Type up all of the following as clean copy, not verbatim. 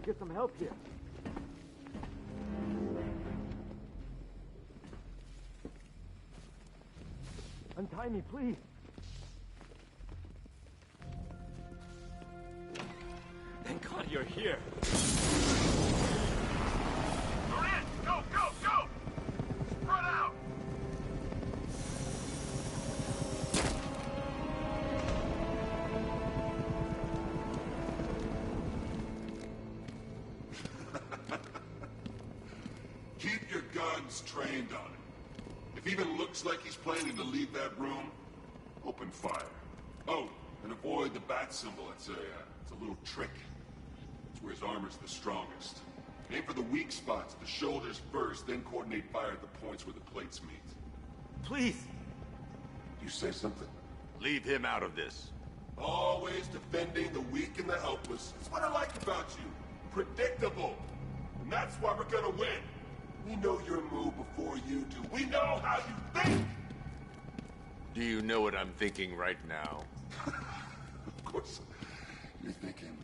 might get some help here. Untie me, please. Thank God you're here. Durant, go, go, go! Spread out! Keep your guns trained on him. If he even looks like he's planning to leave that room, open fire. Oh, and avoid the bat symbol. It's a little trick. It's where his armor's the strongest. Aim for the weak spots, the shoulders first, then coordinate fire at the points where the plates meet. Please! You say something? Leave him out of this. Always defending the weak and the helpless. That's what I like about you. Predictable. And that's why we're gonna win. We know your move before you do. We know how you think! Do you know what I'm thinking right now? Of course. You're thinking,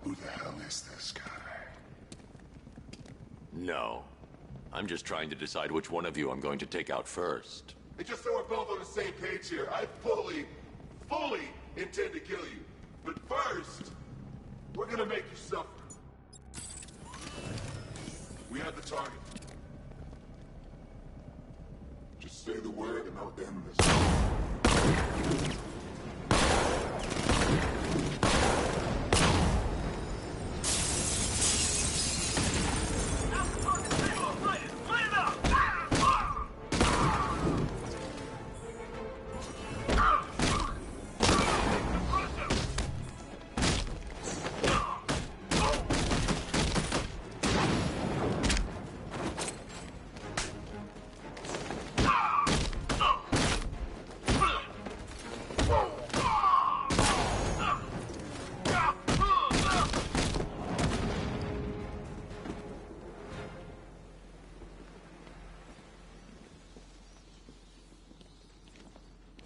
who the hell is this guy? No. I'm just trying to decide which one of you I'm going to take out first. And just so we're both on the same page here, I fully intend to kill you. But first, we're gonna make you suffer. We have the target. Just say the word and I'll end this.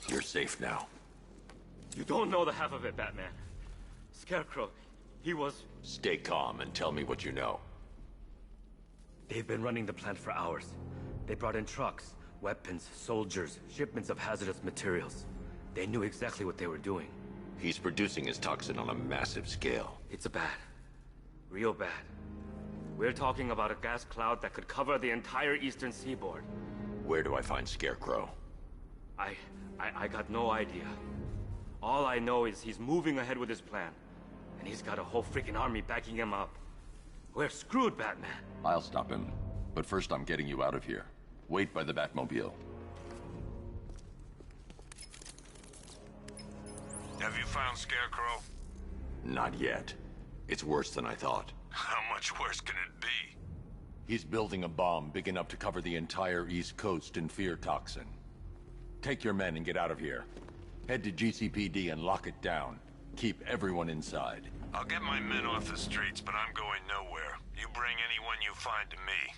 You're safe now. You don't know the half of it, Batman. Scarecrow, he was... Stay calm and tell me what you know. They've been running the plant for hours. They brought in trucks, weapons, soldiers, shipments of hazardous materials. They knew exactly what they were doing. He's producing his toxin on a massive scale. It's bad. Real bad. We're talking about a gas cloud that could cover the entire eastern seaboard. Where do I find Scarecrow? I got no idea. All I know is he's moving ahead with his plan. And he's got a whole freaking army backing him up. We're screwed, Batman. I'll stop him. But first I'm getting you out of here. Wait by the Batmobile. Have you found Scarecrow? Not yet. It's worse than I thought. How much worse can it be? He's building a bomb big enough to cover the entire East Coast in fear toxin. Take your men and get out of here. Head to GCPD and lock it down. Keep everyone inside. I'll get my men off the streets, but I'm going nowhere. You bring anyone you find to me.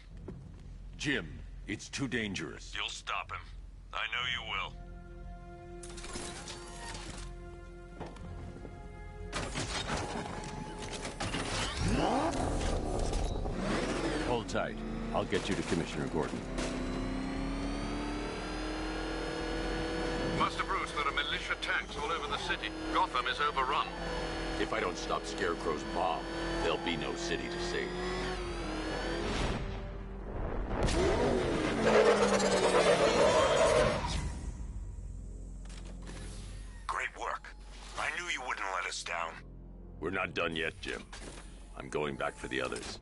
Jim, it's too dangerous. You'll stop him. I know you will. Hold tight. I'll get you to Commissioner Gordon. Master Bruce, there are militia tanks all over the city. Gotham is overrun. If I don't stop Scarecrow's bomb, there'll be no city to save. Great work. I knew you wouldn't let us down. We're not done yet, Jim. I'm going back for the others.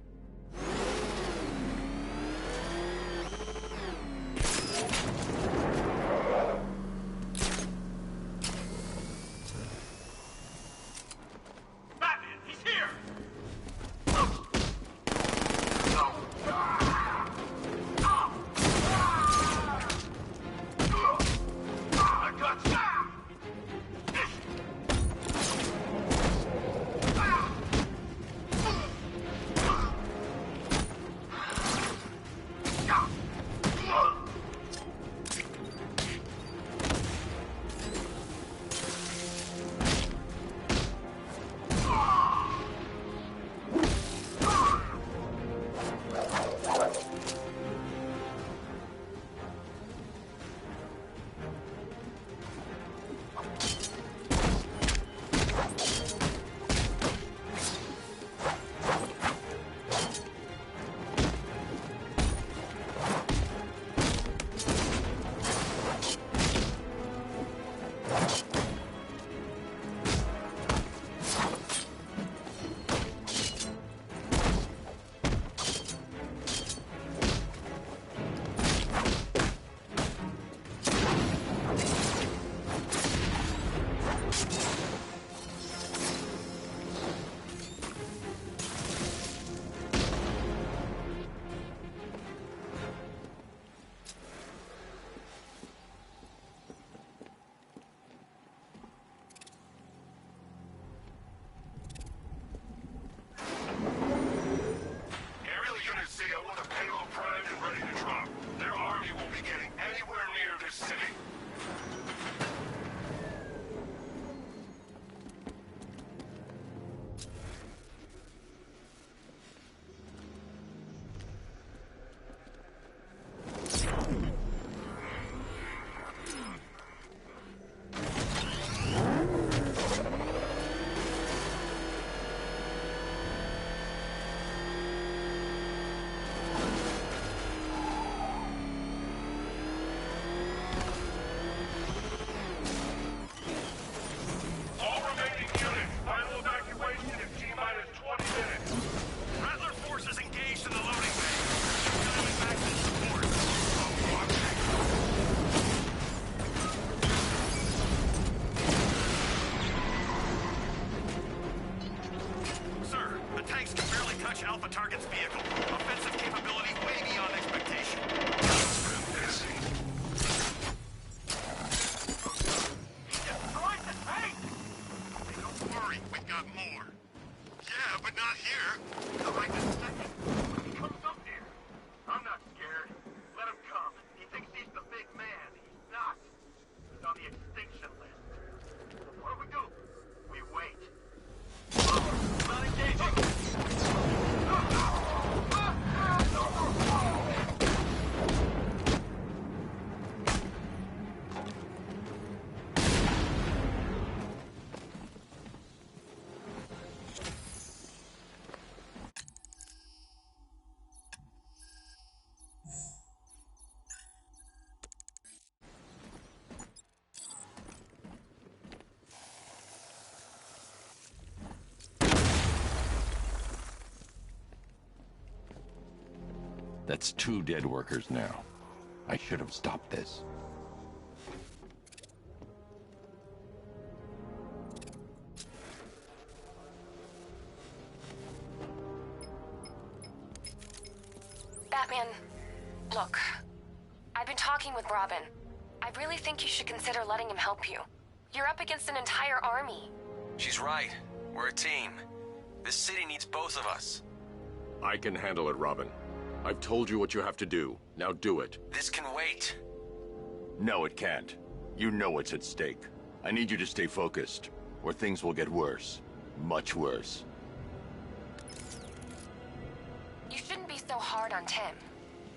That's 2 dead workers now. I should have stopped this. Batman, look. I've been talking with Robin. I really think you should consider letting him help you. You're up against an entire army. She's right. We're a team. This city needs both of us. I can handle it, Robin. I've told you what you have to do. Now do it. This can wait. No, it can't. You know what's at stake. I need you to stay focused, or things will get worse. Much worse. You shouldn't be so hard on Tim.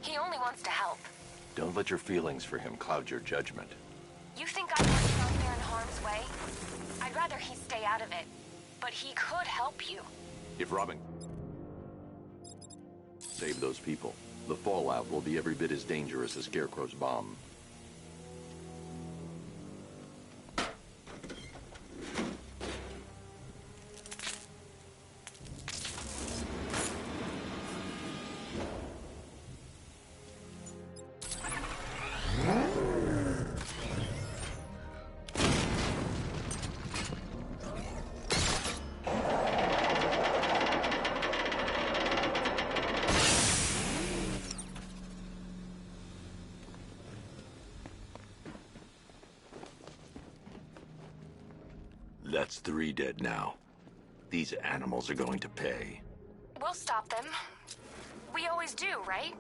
He only wants to help. Don't let your feelings for him cloud your judgment. You think I want him out there in harm's way? I'd rather he stay out of it. But he could help you. If Robin... save those people, the fallout will be every bit as dangerous as Scarecrow's bomb. That's 3 dead now. These animals are going to pay. We'll stop them. We always do, right?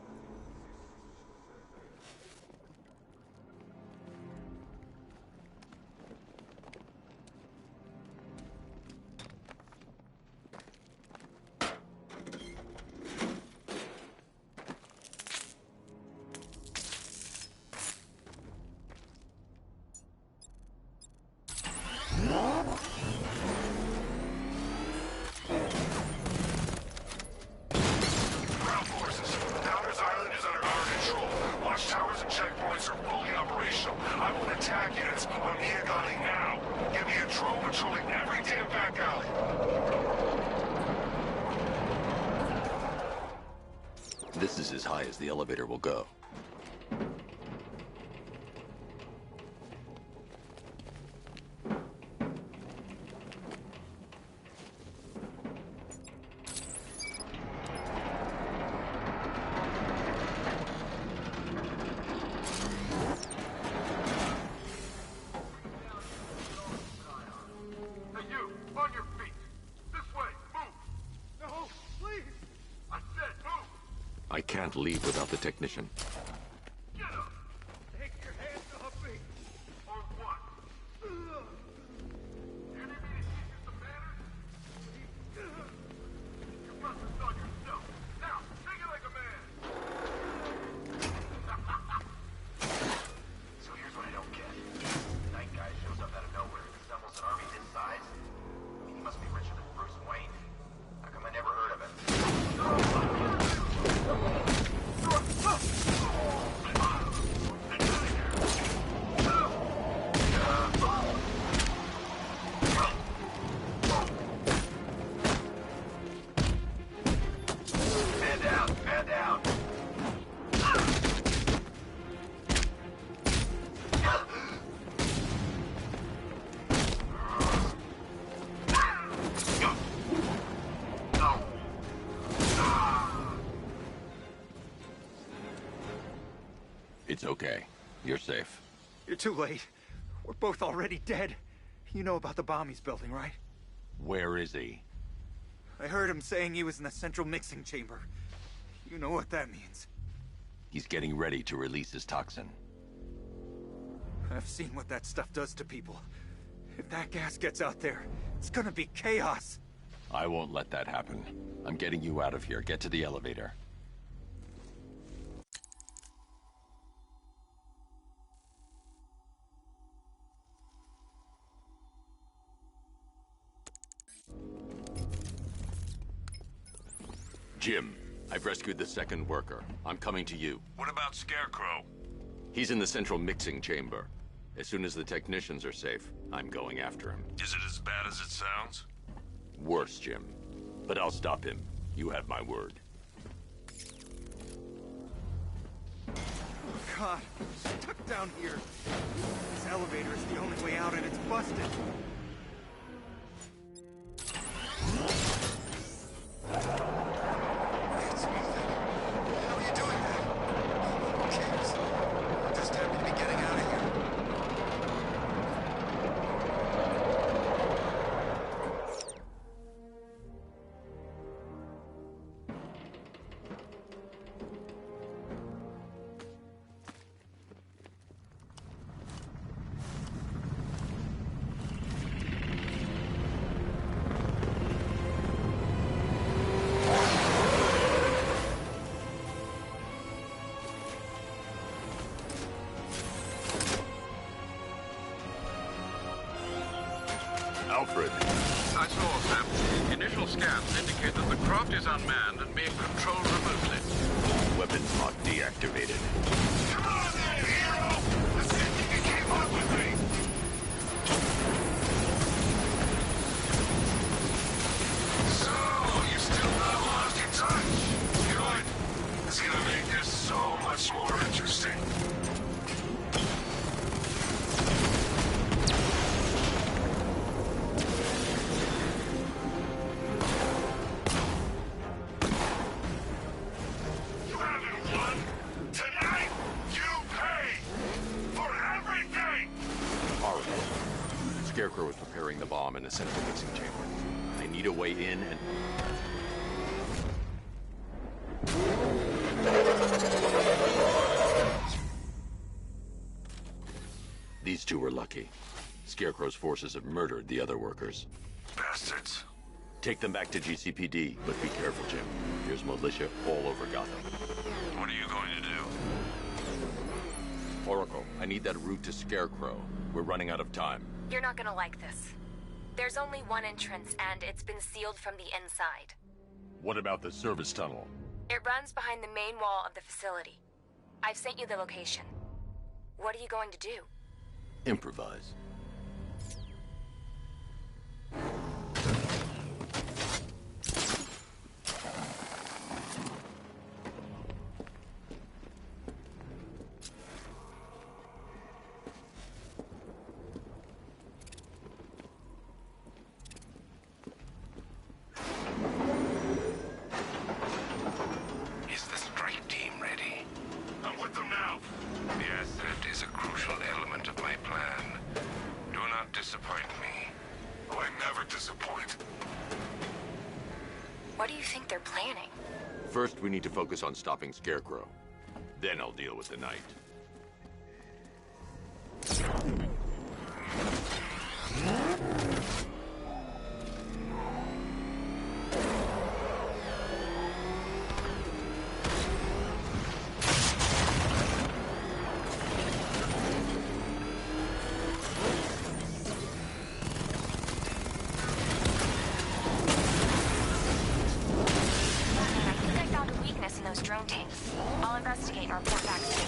This is as high as the elevator will go. I can't leave without the technician. Get up! Take your hands off me! Or what? You need me to teach you some manners? You must have done yourself. Now, take it like a man! So here's what I don't get. Night guy shows up out of nowhere and assembles an army this size. I mean, he must be richer than Bruce Wayne. How come I never heard of it? Man down! It's okay. You're safe. You're too late. We're both already dead. You know about the bomb he's building, right? Where is he? I heard him saying he was in the central mixing chamber. You know what that means. He's getting ready to release his toxin. I've seen what that stuff does to people. If that gas gets out there, it's gonna be chaos. I won't let that happen. I'm getting you out of here. Get to the elevator. Jim, I've rescued the second worker. I'm coming to you. What about Scarecrow? He's in the central mixing chamber. As soon as the technicians are safe, I'm going after him. Is it as bad as it sounds? Worse, Jim. But I'll stop him. You have my word. God, I'm stuck down here. This elevator is the only way out and it's busted. It's moving. How are you doing that? Who cares? I'm just happy to be getting out of here. Alfred. I saw, Sam. Initial scans indicate that the craft is unmanned and being controlled remotely. Weapons lock deactivated. Come on then, hero! Let's see if you can keep up with me! So, you still not lost in touch? Good. It's gonna make this so much more interesting. You haven't won. Tonight, you pay for everything! Horrible. Scarecrow is preparing the bomb in the central mixing chamber. I need a way in and... These two were lucky. Scarecrow's forces have murdered the other workers. Bastards. Take them back to GCPD, but be careful, Jim. There's militia all over Gotham. What are you going to do? Oracle, I need that route to Scarecrow. We're running out of time. You're not gonna like this. There's only one entrance, and it's been sealed from the inside. What about the service tunnel? It runs behind the main wall of the facility. I've sent you the location. What are you going to do? Improvise. Is the strike team ready? I'm with them now. Yes, that is a crucial element of my plan. Do not disappoint me. Oh, I never disappoint. What do you think they're planning? First, we need to focus on stopping Scarecrow. Then I'll deal with the Knight. I think I found a weakness in those drone tanks. I'll investigate and report back soon.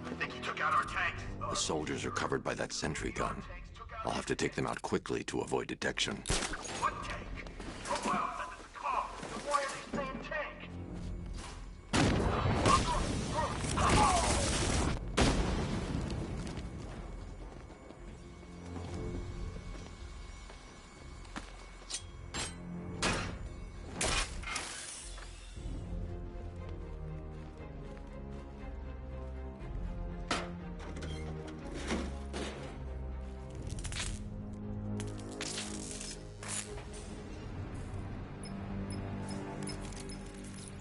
I think he took out our tanks. The soldiers are covered by that sentry gun. I'll have to take them out quickly to avoid detection. What tank? Oh, wow, send us a call. Then why are they saying tank?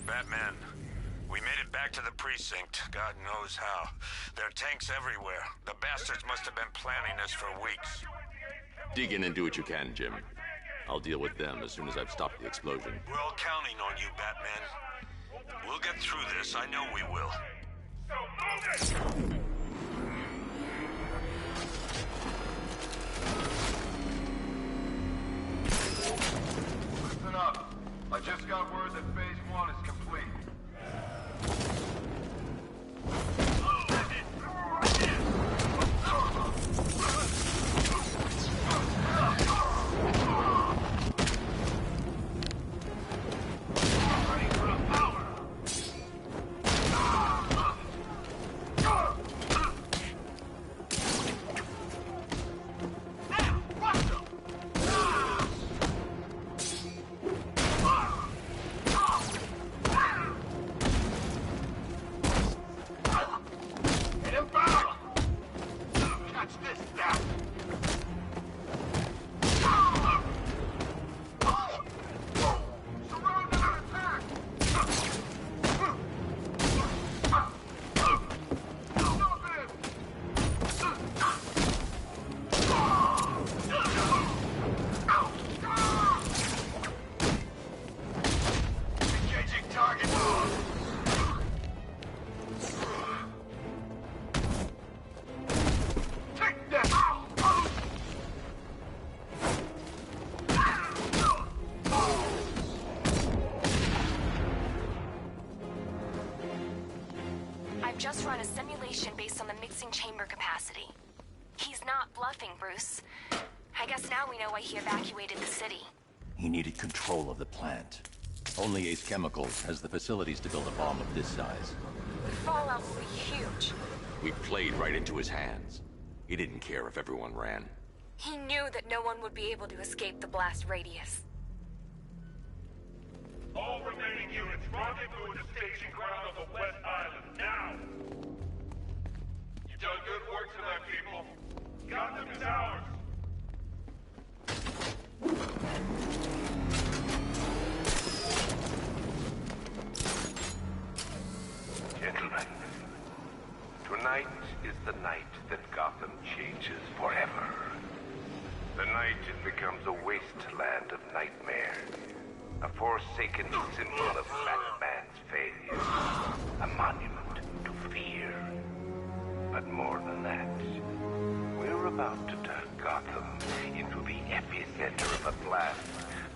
Batman, we made it back to the precinct. God knows how. There are tanks everywhere. The bastards must have been planning this for weeks. Dig in and do what you can, Jim. I'll deal with them as soon as I've stopped the explosion. We're all counting on you, Batman. We'll get through this. I know we will. So move it! Listen up. I just got word that phase 1 is complete. just run a simulation based on the mixing chamber capacity. He's not bluffing, Bruce. I guess now we know why he evacuated the city. He needed control of the plant. Only Ace Chemicals has the facilities to build a bomb of this size. The fallout will be huge. We played right into his hands. He didn't care if everyone ran. He knew that no one would be able to escape the blast radius. All remaining units, rendezvous at the staging ground on the West Island, now! You've done good work tonight, people. Gotham is ours! Gentlemen, tonight is the night that Gotham changes forever. The night it becomes a wasteland of nightmares. A forsaken symbol of Batman's failure. A monument to fear. But more than that, we're about to turn Gotham into the epicenter of a blast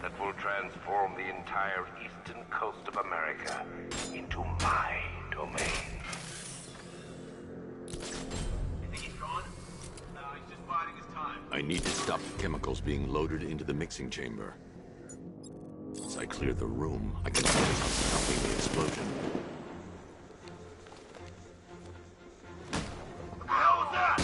that will transform the entire eastern coast of America into my domain. You think he's gone? No, he's just biding his time. I need to stop the chemicals being loaded into the mixing chamber. Once I clear the room, I can focus on stopping the explosion. What the hell was that?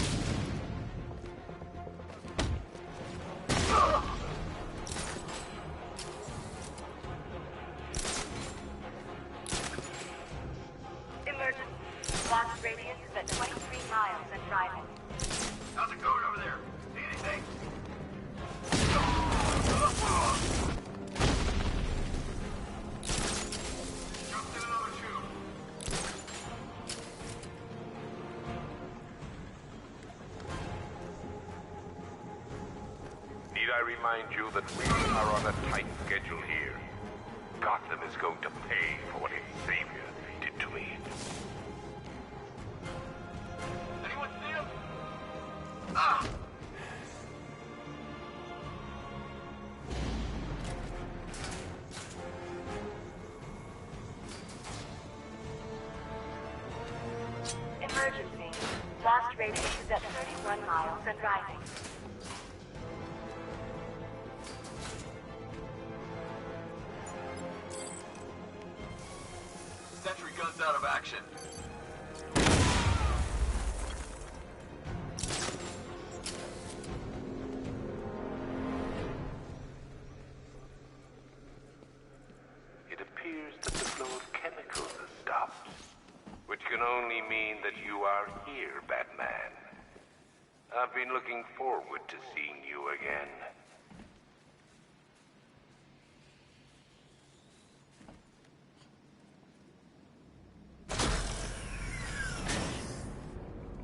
Emergency. Blast radius is at 23 miles and driving. How's it going over there? See anything? Jumped in another tube. Need I remind you that we are on a tight schedule here? Gotham is going to pay for what its savior did to me. Anyone see him? Ah! Emergency. Blast radius is at 31 miles and rising. Sentry gun's out of action. It appears that the flow of chemicals has stopped, which can only mean that you are here, Batman. I've been looking forward to seeing you again.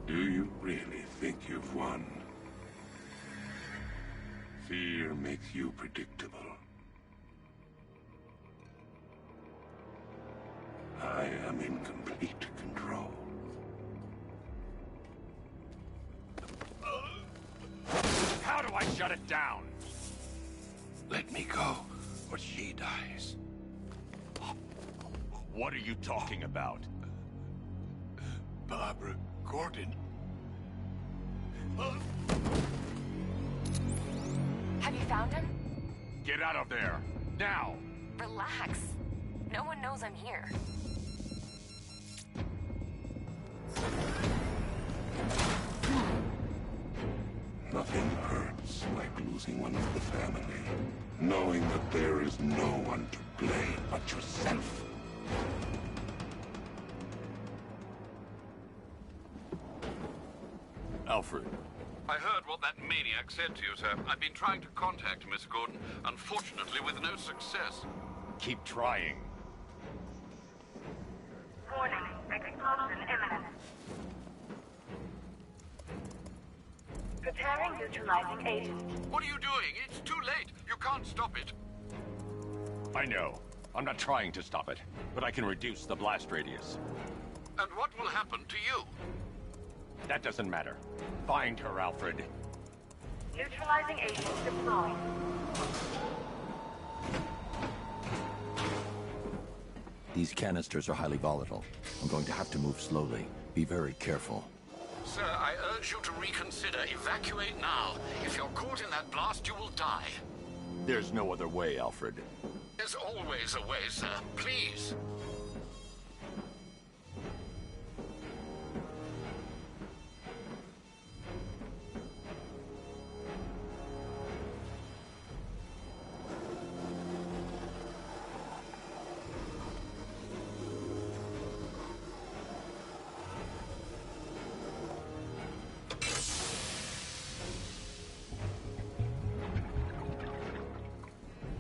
Do you really think you've won? Fear makes you predictable. I am in complete control. How do I shut it down? Let me go, or she dies. What are you talking about? Barbara Gordon. Have you found him? Get out of there! Now! Relax. No one knows I'm here. Nothing hurts like losing one of the family. Knowing that there is no one to blame but yourself. Alfred. I heard what that maniac said to you, sir. I've been trying to contact Miss Gordon, unfortunately with no success. Keep trying. Warning. Explosion imminent. Preparing neutralizing agent. What are you doing? It's too late. You can't stop it. I know. I'm not trying to stop it, but I can reduce the blast radius. And what will happen to you? That doesn't matter. Find her, Alfred. Neutralizing agent deployed. These canisters are highly volatile. I'm going to have to move slowly. Be very careful. Sir, I urge you to reconsider. Evacuate now. If you're caught in that blast, you will die. There's no other way, Alfred. There's always a way, sir. Please.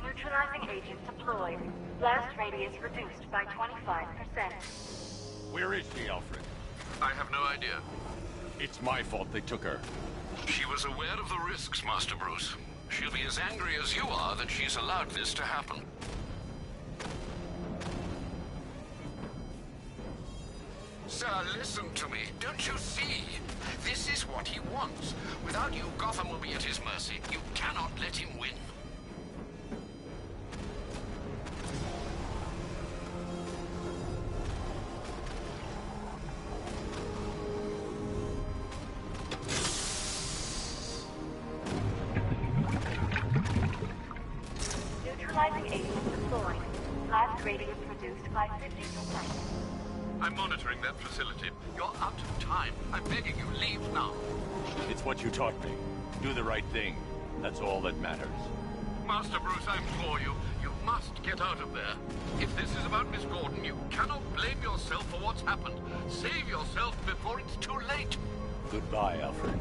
Neutralizing agent deployed. Blast radius reduced by 25%. Where is she, Alfred? I have no idea. It's my fault they took her. She was aware of the risks, Master Bruce. She'll be as angry as you are that she's allowed this to happen. Sir, listen to me. Don't you see? This is what he wants. Without you, Gotham will be at his mercy. You cannot let him win. Neutralizing agent deployed. Blast radius reduced by 50%. I'm monitoring that facility. You're out of time. I'm begging you, leave now. It's what you taught me. Do the right thing. That's all that matters. Master Bruce, I implore you, you must get out of there. If this is about Miss Gordon, you cannot blame yourself for what's happened. Save yourself before it's too late. Goodbye, Alfred.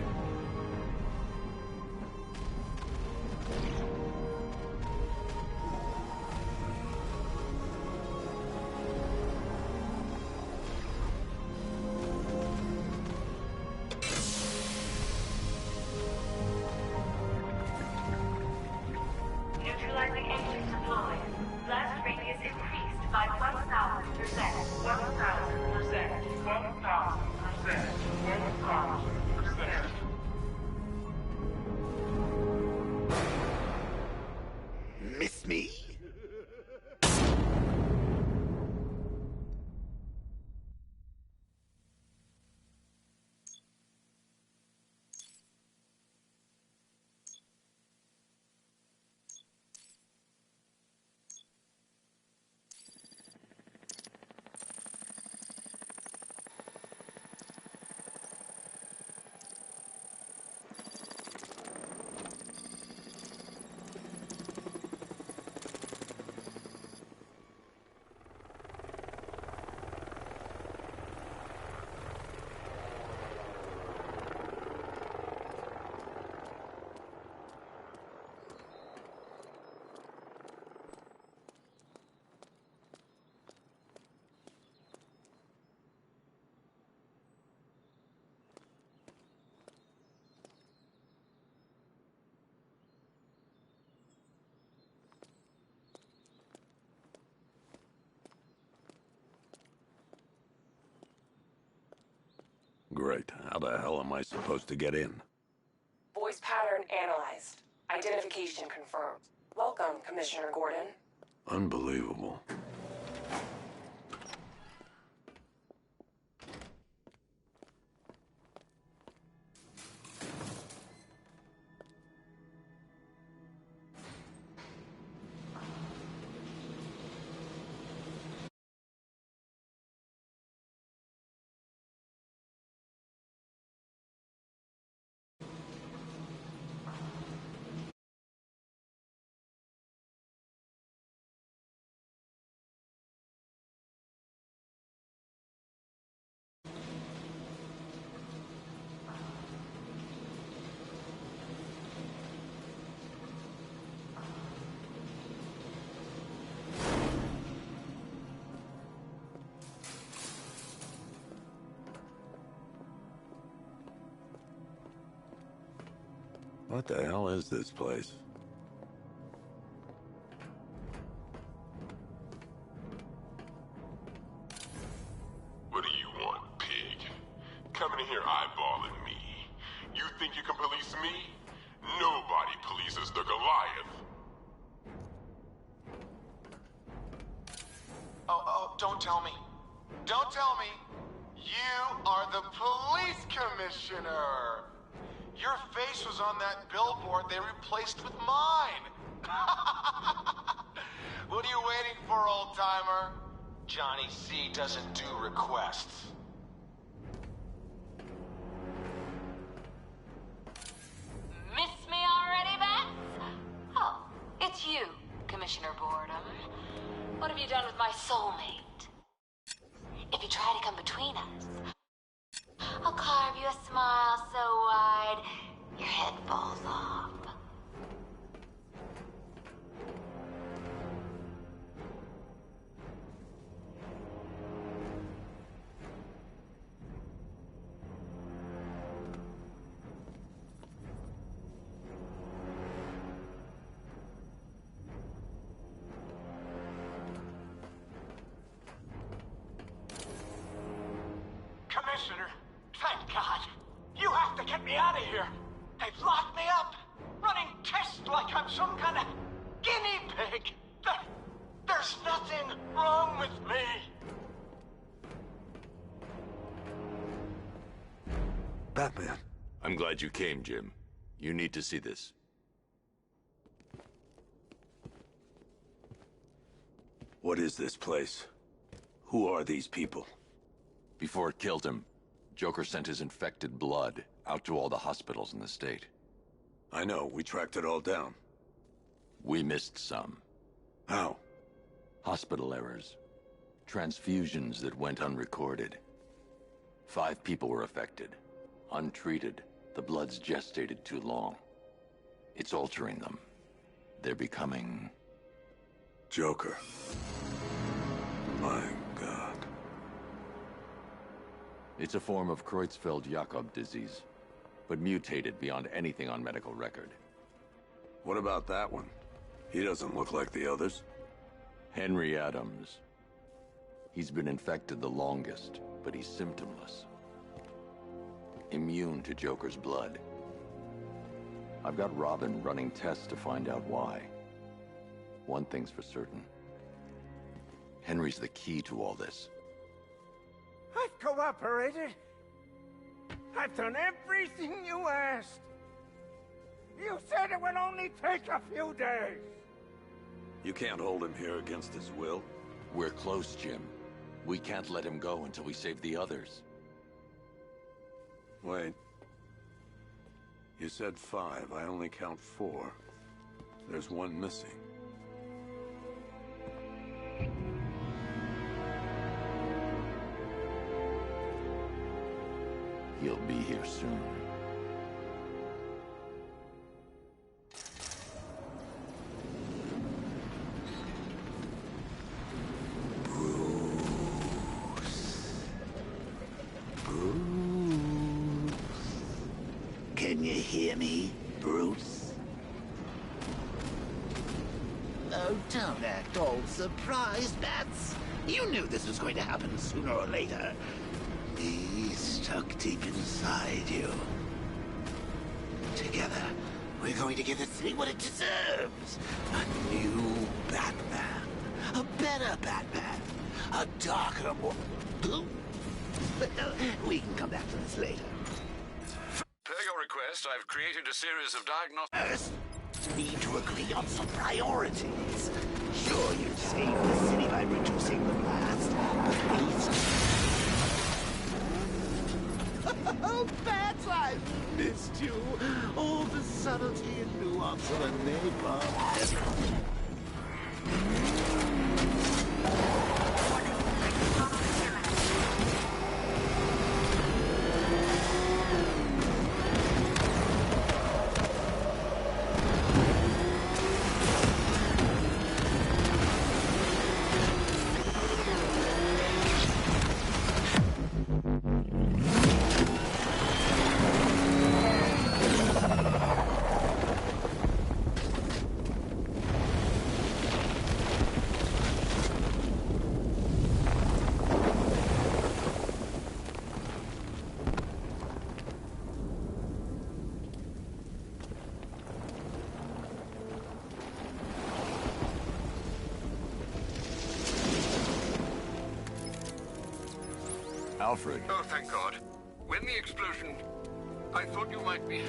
Neutralizing agent deployed. Blast radius increased by 1,000%. 1,000%. 1,000%. 1,000%. Miss me? Great. How the hell am I supposed to get in? Voice pattern analyzed. Identification confirmed. Welcome, Commissioner Gordon. Unbelievable. What the hell is this place? What do you want, pig? Coming in here eyeballing me. You think you can police me? Nobody polices the Goliath. Oh, don't tell me. Don't tell me. You are the police commissioner! Your face was on that billboard they replaced with mine! What are you waiting for, old-timer? Johnny C doesn't do requests. Miss me already, Bats? Oh, it's you, Commissioner Boredom. What have you done with my soulmate? If you try to come between us, I'll carve you a smile so wide, your head falls off. Commissioner, thank God. You have to get me out of here. They've locked me up, running tests like I'm some kind of guinea pig. There's nothing wrong with me. Batman. I'm glad you came, Jim. You need to see this. What is this place? Who are these people? Before it killed him, Joker sent his infected blood out to all the hospitals in the state. I know, we tracked it all down. We missed some. How? Hospital errors. Transfusions that went unrecorded. 5 people were affected. Untreated, the blood's gestated too long. It's altering them. They're becoming... Joker. My God. It's a form of Creutzfeldt-Jakob disease, but mutated beyond anything on medical record. What about that one? He doesn't look like the others. Henry Adams. He's been infected the longest, but he's symptomless. Immune to Joker's blood. I've got Robin running tests to find out why. One thing's for certain. Henry's the key to all this. I've cooperated. I've done everything you asked. You said it would only take a few days. You can't hold him here against his will. We're close, Jim. We can't let him go until we save the others. Wait. You said 5. I only count 4. There's one missing. He'll be here soon. Can you hear me, Bruce? Oh, don't act all surprised, Bats. You knew this was going to happen sooner or later. He's stuck deep inside you. Together, we're going to give the city what it deserves. A new Batman. A better Batman. A darker, more... Well, we can come back to this later. Per your request, I've created a series of diagnostics. First, need to agree on some priorities. Sure, you saved the city by reducing the blast, but least... Oh, Bats, I've missed you. All the subtlety and nuance of a napalm. Alfred. Oh, thank God. When the explosion... I thought you might be...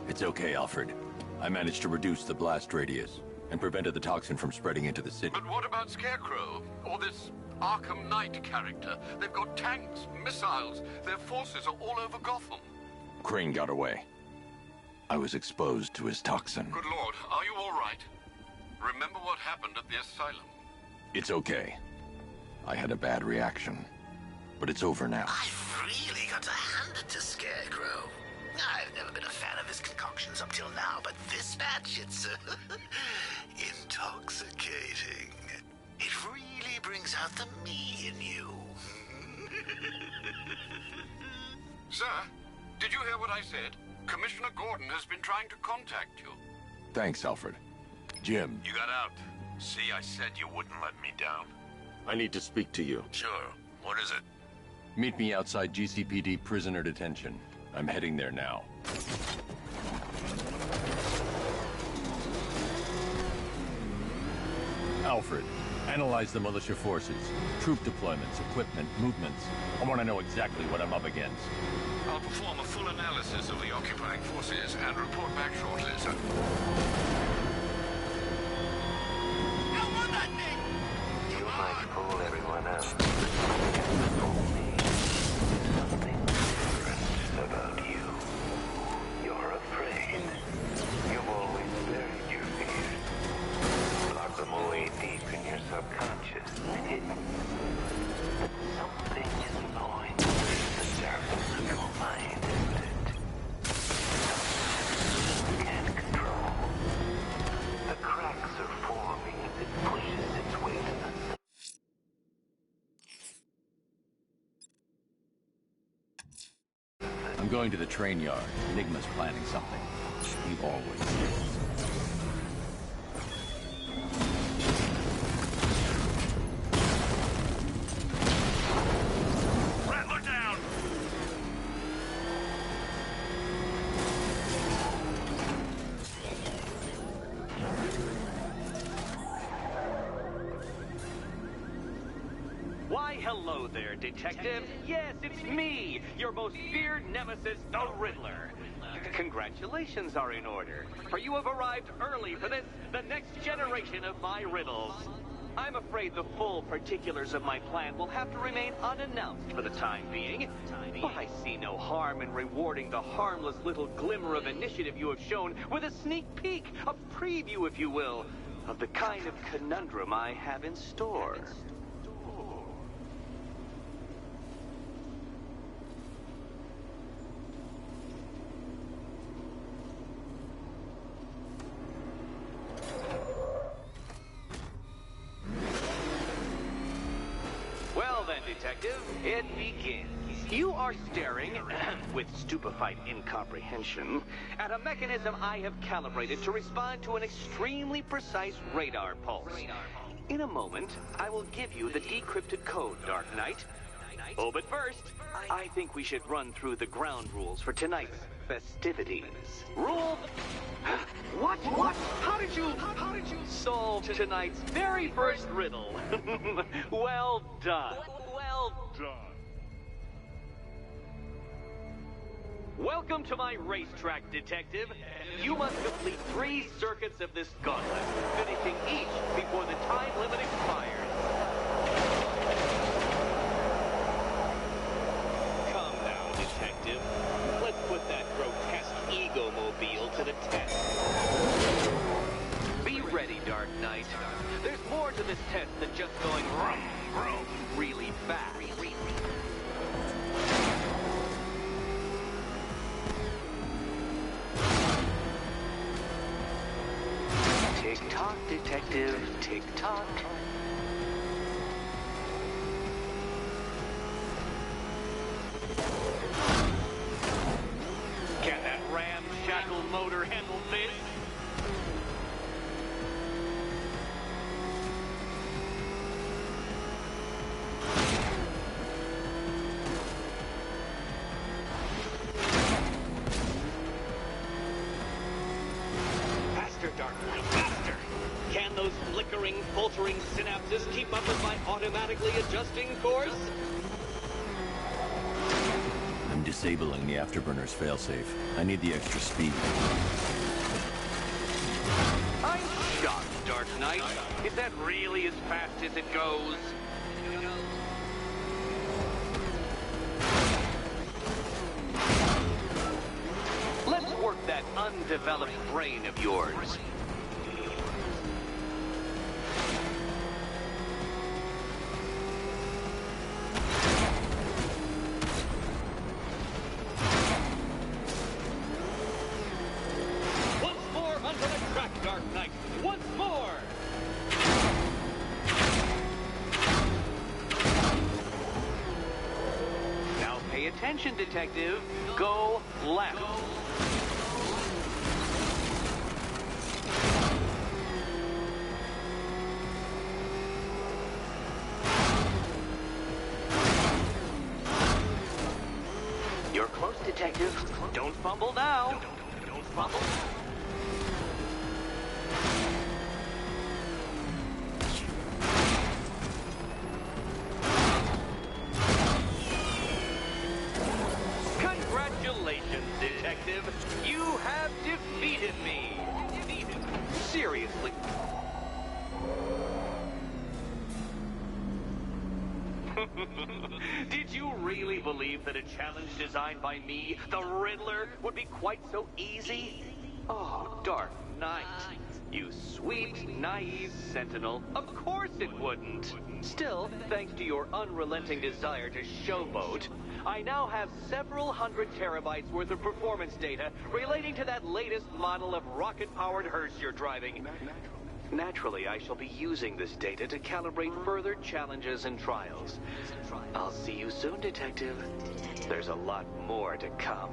It's okay, Alfred. I managed to reduce the blast radius and prevented the toxin from spreading into the city. But what about Scarecrow? Or this Arkham Knight character? They've got tanks, missiles. Their forces are all over Gotham. Crane got away. I was exposed to his toxin. Good Lord, are you all right? Remember what happened at the asylum? It's okay. I had a bad reaction. But it's over now. I've really got to hand it to Scarecrow. I've never been a fan of his concoctions up till now, but this batch, it's intoxicating. It really brings out the me in you. Sir, did you hear what I said? Commissioner Gordon has been trying to contact you. Thanks, Alfred. Jim. You got out. See, I said you wouldn't let me down. I need to speak to you. Sure. What is it? Meet me outside GCPD prisoner detention. I'm heading there now. Alfred, analyze the militia forces, troop deployments, equipment, movements. I want to know exactly what I'm up against. I'll perform a full analysis of the occupying forces and report back shortly, sir. You might fool everyone else, but you can't fool me. Something different about you. You're afraid. You've always buried your fears. Lock them away deep in your subconscious. Hidden. Something is gnawing beneath the surface of your mind, isn't it? Something you can't control. The cracks are forming as it pushes its way to the I'm going to the train yard. Enigma's planning something. He always is. Rat, look down! Why, hello there, Detective. Yes, it's me, your most feared nemesis, the Riddler. Congratulations are in order, for you have arrived early for this, the next generation of my riddles. I'm afraid the full particulars of my plan will have to remain unannounced for the time being, but I see no harm in rewarding the harmless little glimmer of initiative you have shown with a sneak peek, a preview, if you will, of the kind of conundrum I have in store. Detective, it begins. You are staring, with stupefied incomprehension, at a mechanism I have calibrated to respond to an extremely precise radar pulse. In a moment, I will give you the decrypted code, Dark Knight. Oh, but first, I think we should run through the ground rules for tonight's festivities. Rule... What? How did you solve tonight's very first riddle? Well done. Well done. Welcome to my racetrack, Detective. You must complete 3 circuits of this gauntlet, finishing each before the time limit expires. Come now, Detective. Let's put that grotesque ego-mobile to the test. Be ready, Dark Knight. There's more to this test than just going vroom, vroom, really fast. Tick-tock, Detective, tick-tock. Can that ramshackle motor handle this? Faster, Dark Knight, faster! Can those flickering, faltering synapses keep up with my automatically adjusting course? disabling the afterburner's failsafe. I need the extra speed. I'm shocked, Dark Knight. Is that really as fast as it goes? Let's work that undeveloped brain of yours. Attention, detective. Go left. You're close, detective. Don't fumble now. Don't fumble. Detective, you have defeated me. Seriously. Did you really believe that a challenge designed by me, the Riddler, would be quite so easy? Oh, Dark Knight. You sweet, naive sentinel. Of course it wouldn't. Still, thanks to your unrelenting desire to showboat, I now have several hundred terabytes worth of performance data relating to that latest model of rocket-powered hearse you're driving. Naturally, I shall be using this data to calibrate further challenges and trials. I'll see you soon, detective. There's a lot more to come.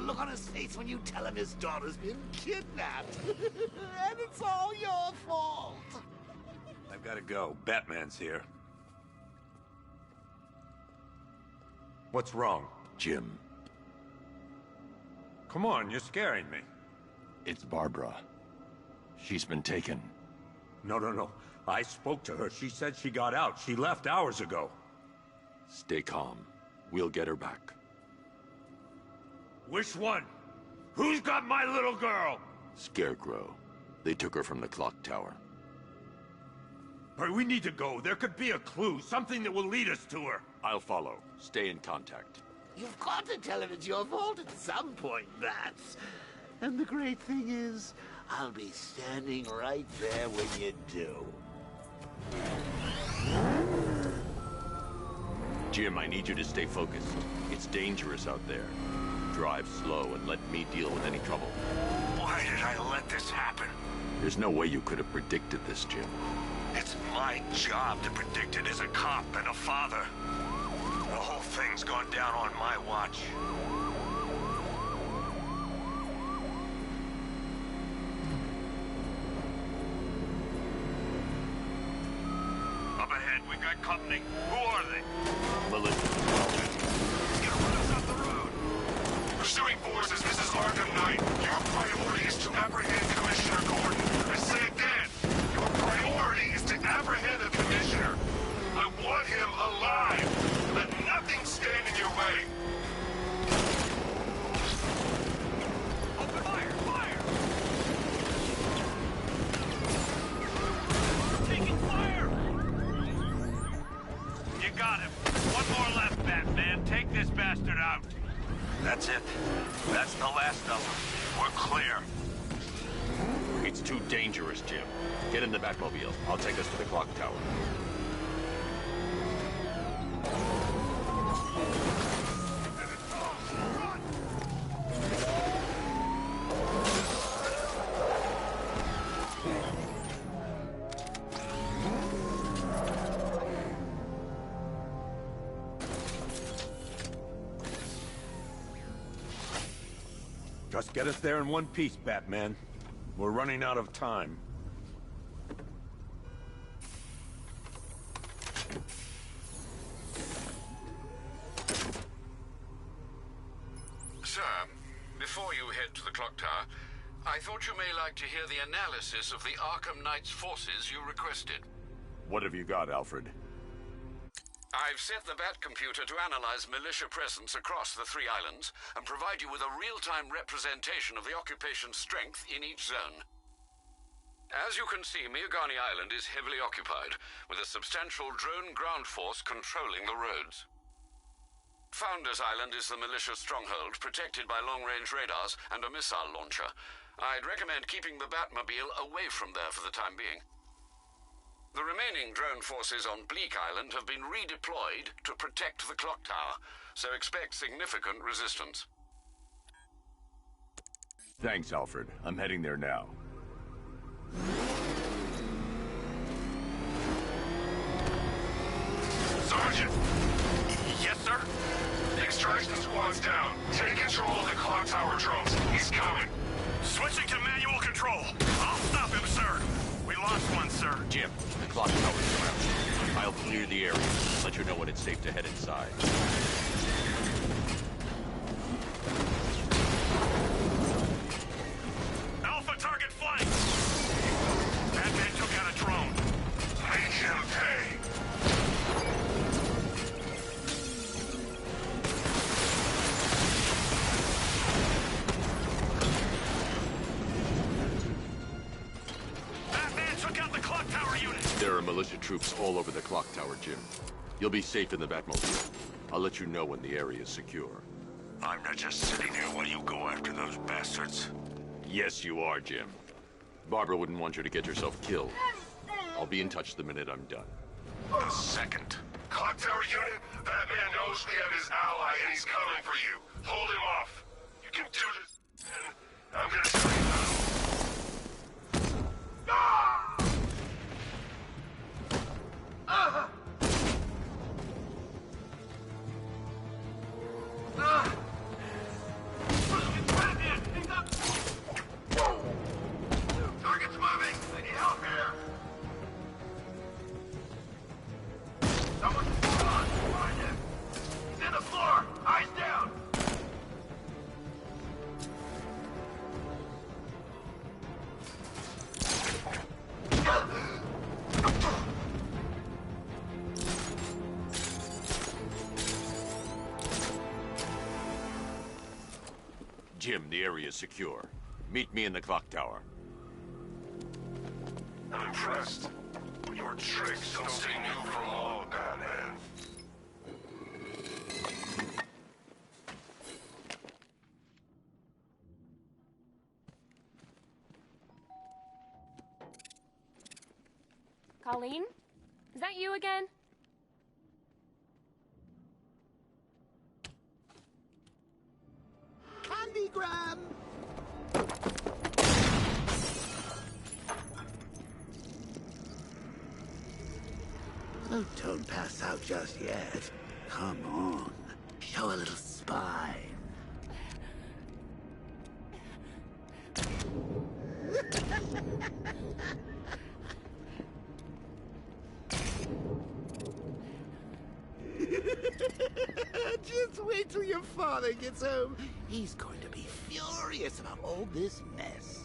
Look on his face when you tell him his daughter's been kidnapped. And it's all your fault. I've got to go. Batman's here. What's wrong? Jim. Come on, you're scaring me. It's Barbara. She's been taken. No. I spoke to her. She said she got out. She left hours ago. Stay calm. We'll get her back. Which one? Who's got my little girl? Scarecrow. They took her from the clock tower. All right, we need to go. There could be a clue, something that will lead us to her. I'll follow. Stay in contact. You've got to tell him it's your fault at some point, Bats. And the great thing is, I'll be standing right there when you do. Jim, I need you to stay focused. It's dangerous out there. Drive slow and let me deal with any trouble. Why did I let this happen? There's no way you could have predicted this, Jim. It's my job to predict it as a cop and a father. The whole thing's gone down on my watch. Up ahead, we got company. Who are they? Melissa. Pursuing forces, this is ARKHAM Knight. Your priority is to apprehend Commissioner Gordon. I say again, your priority is to apprehend the Commissioner. I want him alive. Let nothing stand in your way. Open fire! Fire! Taking fire! You got him. One more left, Batman. Take this bastard out. That's it. That's the last of them. We're clear. It's too dangerous, Jim. Get in the Batmobile. I'll take us to the clock tower. Just get us there in one piece, Batman. We're running out of time. Sir, before you head to the clock tower, I thought you may like to hear the analysis of the Arkham Knight's forces you requested. What have you got, Alfred? I've set the Bat computer to analyze militia presence across the 3 islands and provide you with a real-time representation of the occupation's strength in each zone. As you can see, Miagani Island is heavily occupied, with a substantial drone ground force controlling the roads. Founders Island is the militia stronghold, protected by long-range radars and a missile launcher. I'd recommend keeping the Batmobile away from there for the time being. The remaining drone forces on Bleak Island have been redeployed to protect the clock tower, so expect significant resistance. Thanks, Alfred. I'm heading there now. Sergeant! Yes, sir? The extraction squad's down. Take control of the clock tower drones. He's coming. Switching to manual control. I'll stop him, sir. We lost one, sir. Jim, the clock tower's surrounded. I'll clear the area. Let you know when it's safe to head inside. Alpha target flank. Batman took out a drone. Make him pay. Batman took out the clock tower unit. There are militia troops all over the clock tower, Jim. You'll be safe in the Batmobile. I'll let you know when the area is secure. I'm not just sitting here while you go after those bastards. Yes, you are, Jim. Barbara wouldn't want you to get yourself killed. I'll be in touch the minute I'm done. A second. Clock tower unit, Batman knows we have his ally and he's coming for you. Hold him off. You can do this, and I'm gonna tell you how. Target's moving. I need help here. Someone's on. Find him. He's in the floor. Eyes down. Jim, the area is secure. Meet me in the clock tower. I'm impressed. Your tricks don't stay new for long, Batman. Colleen? Is that you again? Candygram! Oh, don't pass out just yet. Come on. Show a little spine. Just wait till your father gets home. He's going to be furious about all this mess.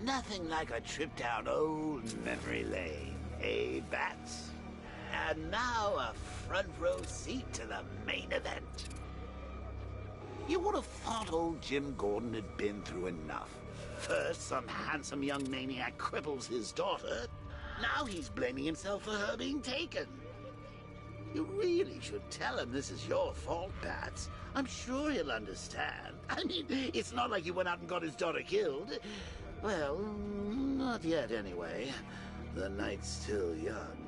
Nothing like a trip down old memory lane, eh, Bats? And now a front row seat to the main event. You would have thought old Jim Gordon had been through enough. First, some handsome young maniac cripples his daughter, Now he's blaming himself for her being taken. You really should tell him this is your fault, Bats. I'm sure he'll understand. I mean, it's not like you went out and got his daughter killed. Well, not yet anyway. The night's still young.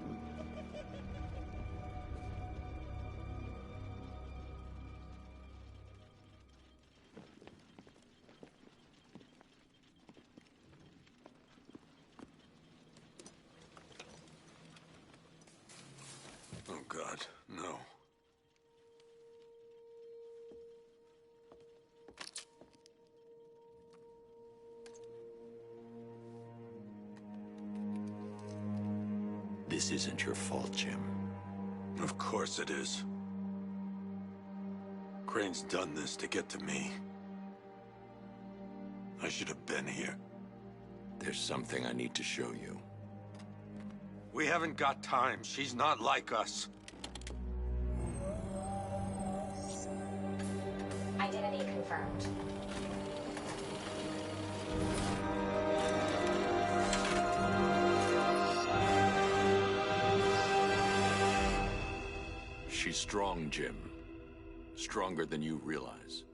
Oh, God, no. This isn't your fault, Jim. Of course it is. Crane's done this to get to me. I should have been here. There's something I need to show you. We haven't got time. She's not like us. Identity confirmed. She's strong, Jim. Stronger than you realize.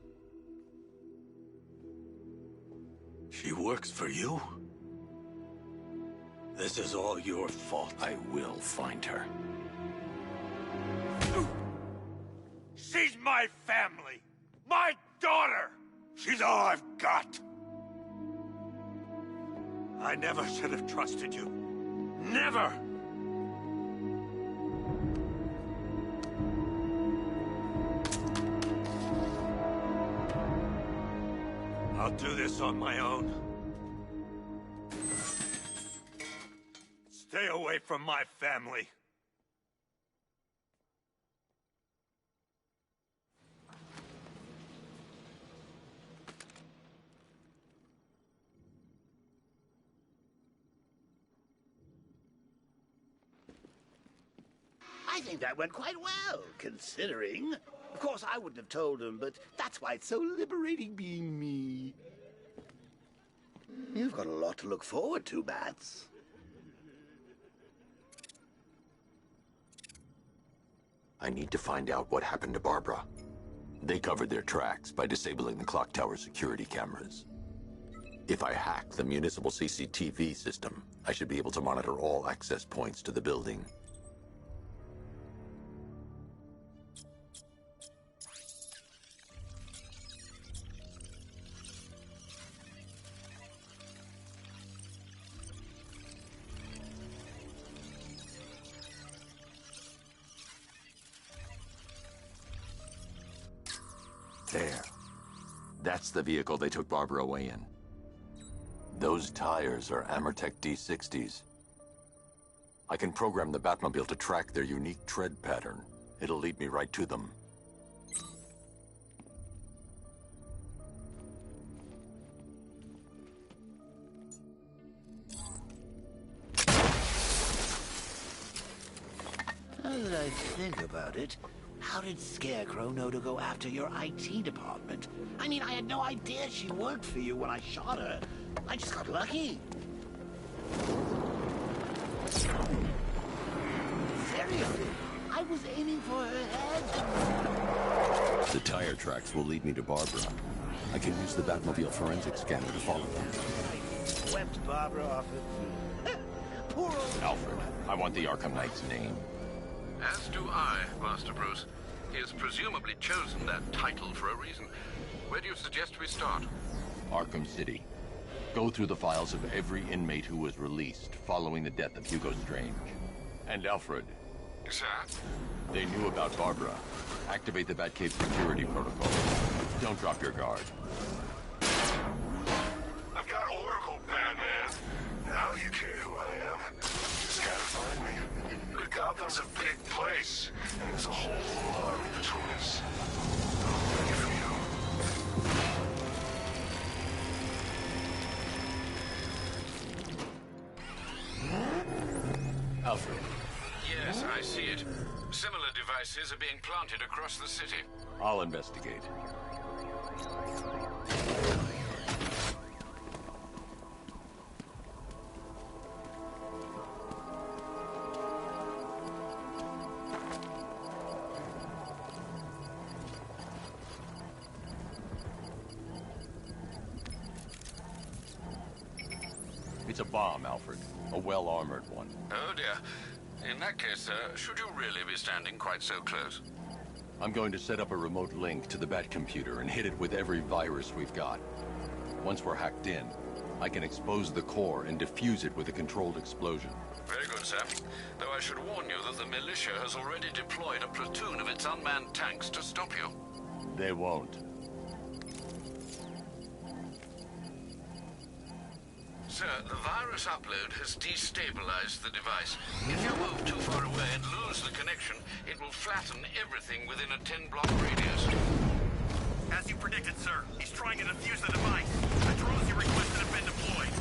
She works for you? This is all your fault. I will find her. She's my family! My daughter! She's all I've got! I never should have trusted you. Never! I'll do this on my own. Stay away from my family. I think that went quite well, considering. Of course, I wouldn't have told him, but that's why it's so liberating being me. You've got a lot to look forward to, Bats. I need to find out what happened to Barbara. They covered their tracks by disabling the clock tower security cameras. If I hack the municipal CCTV system, I should be able to monitor all access points to the building. There. That's the vehicle they took Barbara away in. Those tires are Amertech D60s. I can program the Batmobile to track their unique tread pattern. It'll lead me right to them. Now that I think about it, how did Scarecrow know to go after your IT department? I mean, I had no idea she worked for you when I shot her. I just got lucky. Seriously, I was aiming for her head. The tire tracks will lead me to Barbara. I can use the Batmobile forensic scanner to follow them. I swept Barbara off her feet. Poor old Alfred, I want the Arkham Knight's name. As do I, Master Bruce. He has presumably chosen that title for a reason. Where do you suggest we start? Arkham City. Go through the files of every inmate who was released following the death of Hugo Strange. And Alfred. Sir? They knew about Barbara. Activate the Batcave security protocol. Don't drop your guard. I've got Oracle, Batman. Now you care who I am. Just gotta find me. Gotham's a big place, and there's a whole army between us. I'm ready for you. Alfred. Yes, I see it. Similar devices are being planted across the city. I'll investigate. It's a bomb, Alfred. A well-armored one. Oh dear. In that case, sir, should you really be standing quite so close? I'm going to set up a remote link to the Bat computer and hit it with every virus we've got. Once we're hacked in, I can expose the core and defuse it with a controlled explosion. Very good, sir. Though I should warn you that the militia has already deployed a platoon of its unmanned tanks to stop you. They won't. Sir, the virus upload has destabilized the device. If you move too far away and lose the connection, it will flatten everything within a 10-block radius. As you predicted, sir, he's trying to defuse the device. The drones you requested have been deployed.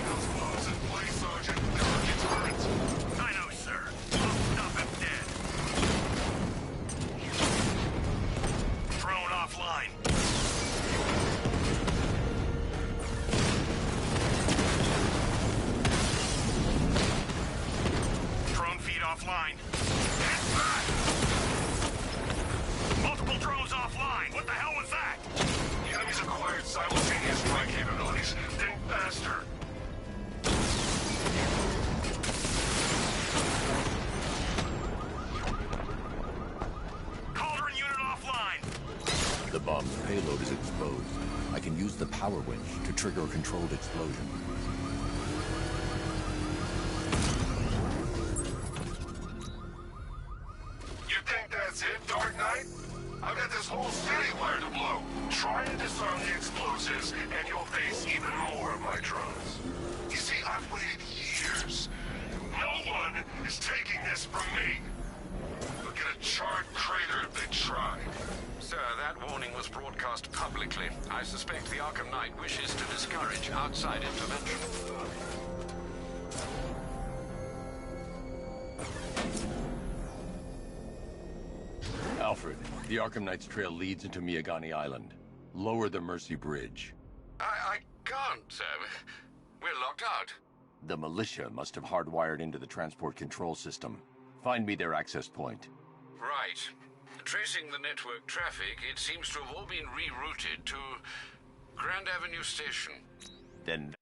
Those blows in place, Sergeant. They're on your turrets. I know, sir. I'll stop him dead. Drone offline. Drone feed offline. Multiple drones offline. What the hell was that? The enemy's acquired simultaneous strike capabilities. Think faster. Cauldron unit offline. The bomb's payload is exposed. I can use the power winch to trigger a controlled explosion. You think that's it, Dark Knight? I've got this whole city wired to blow. Try and disarm the explosives, and you'll face even more of my drones. You see, I've waited years. No one is taking this from me. Look at a charred crater if they try. Sir, that warning was broadcast publicly. I suspect the Arkham Knight wishes to discourage outside intervention. Alfred, the Arkham Knight's trail leads into Miagani Island. Lower the Mercy Bridge. I can't, sir. We're locked out. The militia must have hardwired into the transport control system. Find me their access point. Right. Tracing the network traffic, it seems to have all been rerouted to Grand Avenue Station. Then...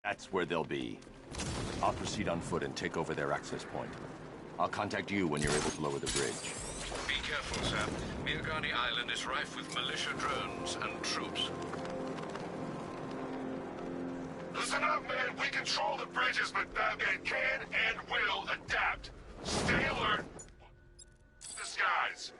that's where they'll be. I'll proceed on foot and take over their access point. I'll contact you when you're able to lower the bridge. Be careful, sir. Miagani Island is rife with militia drones and troops. Listen up, man. We control the bridges, but Batman can and will adapt. Stay alert. Disguise.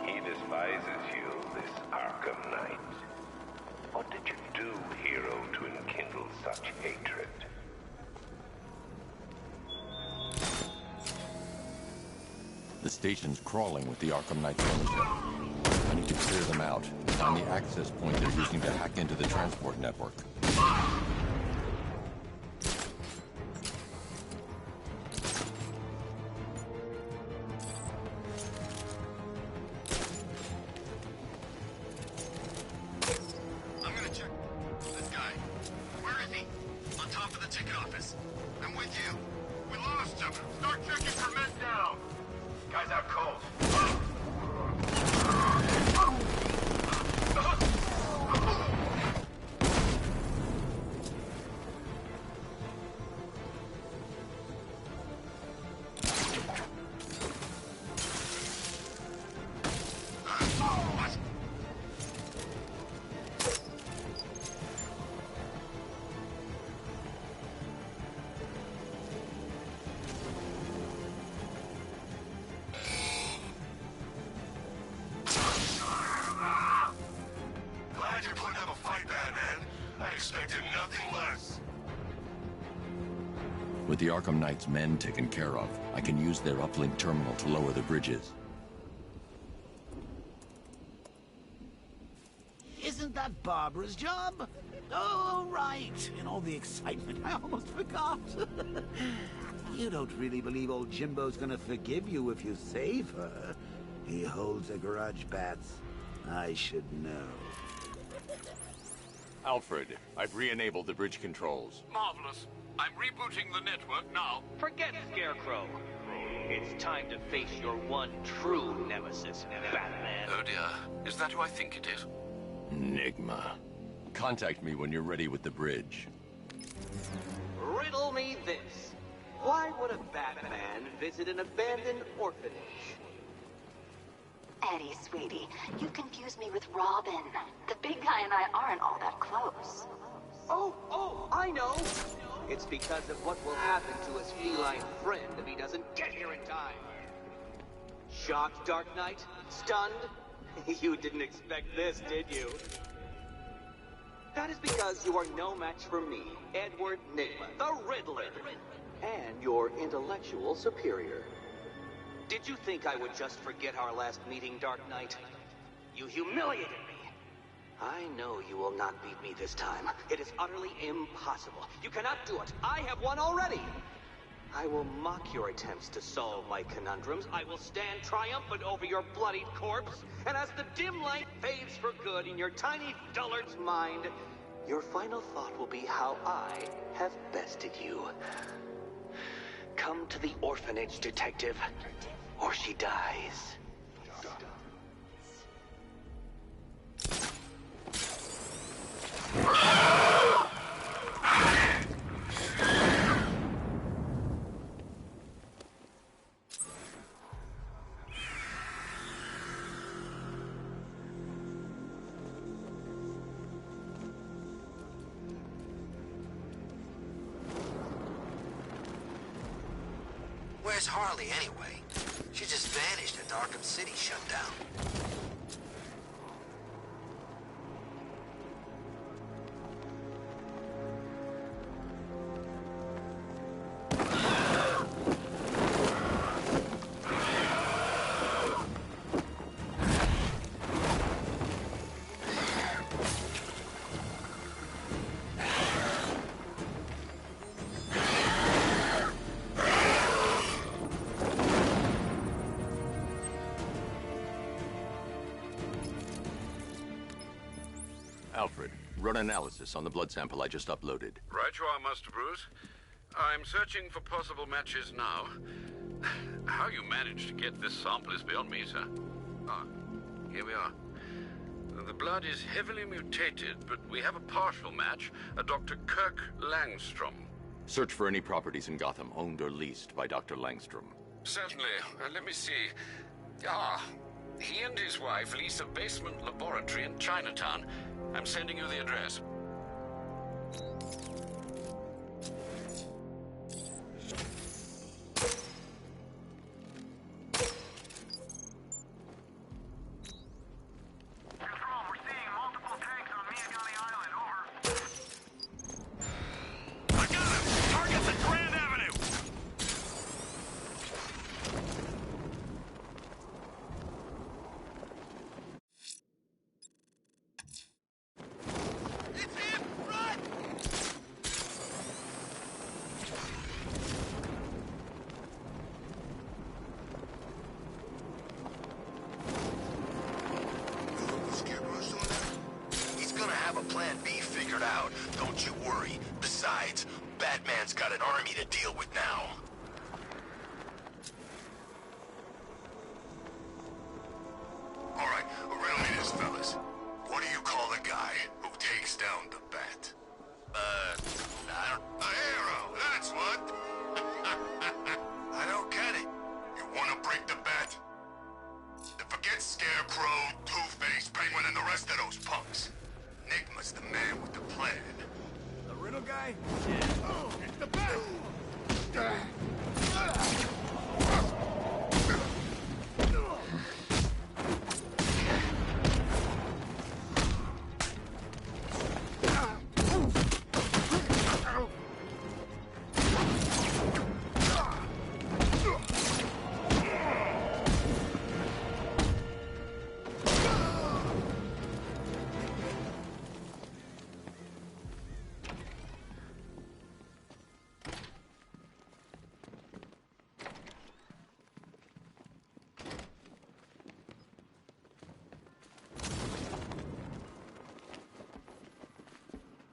He despises you, this Arkham Knight. What did you do, hero, to enkindle such hatred? The station's crawling with the Arkham Knight militia. I need to clear them out and find the access point they're using to hack into the transport network. I'm gonna check this guy. Where is he? On top of the ticket office. I'm with you. We lost him. Start checking for men down. Guy's out cold. Glad you're putting up a fight, Batman. I expected nothing less. With the Arkham Knight's men taken care of, I can use their uplink terminal to lower the bridges. Isn't that Barbara's job? Oh, right. In all the excitement, I almost forgot. You don't really believe old Jimbo's gonna forgive you if you save her. He holds a grudge, Bats. I should know. Alfred, I've re-enabled the bridge controls. Marvelous. I'm rebooting the network now. Forget Scarecrow. It's time to face your one true nemesis, Batman. Oh dear. Is that who I think it is? Enigma. Contact me when you're ready with the bridge. Riddle me this. Why would a Batman visit an abandoned orphanage? Eddie, sweetie, you confuse me with Robin. The big guy and I aren't all that close. Oh, I know! It's because of what will happen to his feline friend if he doesn't get here in time. Shocked, Dark Knight? Stunned? You didn't expect this, did you? That is because you are no match for me, Edward Nygma, the Riddler, and your intellectual superior. Did you think I would just forget our last meeting, Dark Knight? You humiliated me. I know you will not beat me this time. It is utterly impossible. You cannot do it. I have won already. I will mock your attempts to solve my conundrums. I will stand triumphant over your bloodied corpse. And as the dim light fades for good in your tiny dullard's mind, your final thought will be how I have bested you. Come to the orphanage, detective, or she dies. Where's Harley, anyway? She just vanished after Arkham City shut down. Alfred, run analysis on the blood sample I just uploaded. Right you are, Master Bruce. I'm searching for possible matches now. How you managed to get this sample is beyond me, sir. Ah, here we are. The blood is heavily mutated, but we have a partial match, a Dr. Kirk Langstrom. Search for any properties in Gotham owned or leased by Dr. Langstrom. Certainly. Let me see. Ah, he and his wife lease a basement laboratory in Chinatown. I'm sending you the address. Plan B figured out. Don't you worry. Besides, Batman's got an army to deal with now. All right, riddle me this, fellas. What do you call a guy who takes down the Bat? A hero, that's what. I don't get it. You want to break the Bat? Then forget Scarecrow, Two-Face, Penguin, and the rest of those punks. Enigma's the man with the plan. The riddle guy? Yeah. Oh, it's the Bat!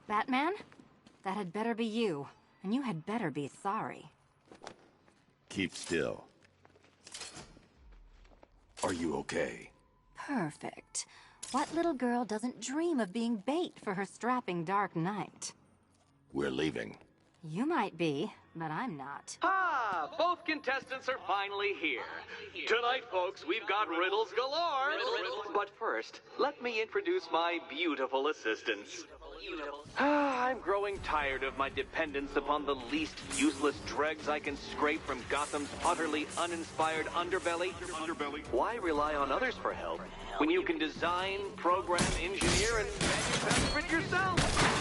Batman? That had better be you. And you had better be sorry. Keep still. Are you okay? Perfect. What little girl doesn't dream of being bait for her strapping Dark Knight? We're leaving. You might be, but I'm not. Ah, both contestants are finally here. Tonight, folks, we've got riddles galore. But first, let me introduce my beautiful assistants. I'm growing tired of my dependence upon the least useless dregs I can scrape from Gotham's utterly uninspired underbelly. Why rely on others for help when you can design, program, engineer, and manufacture it yourself?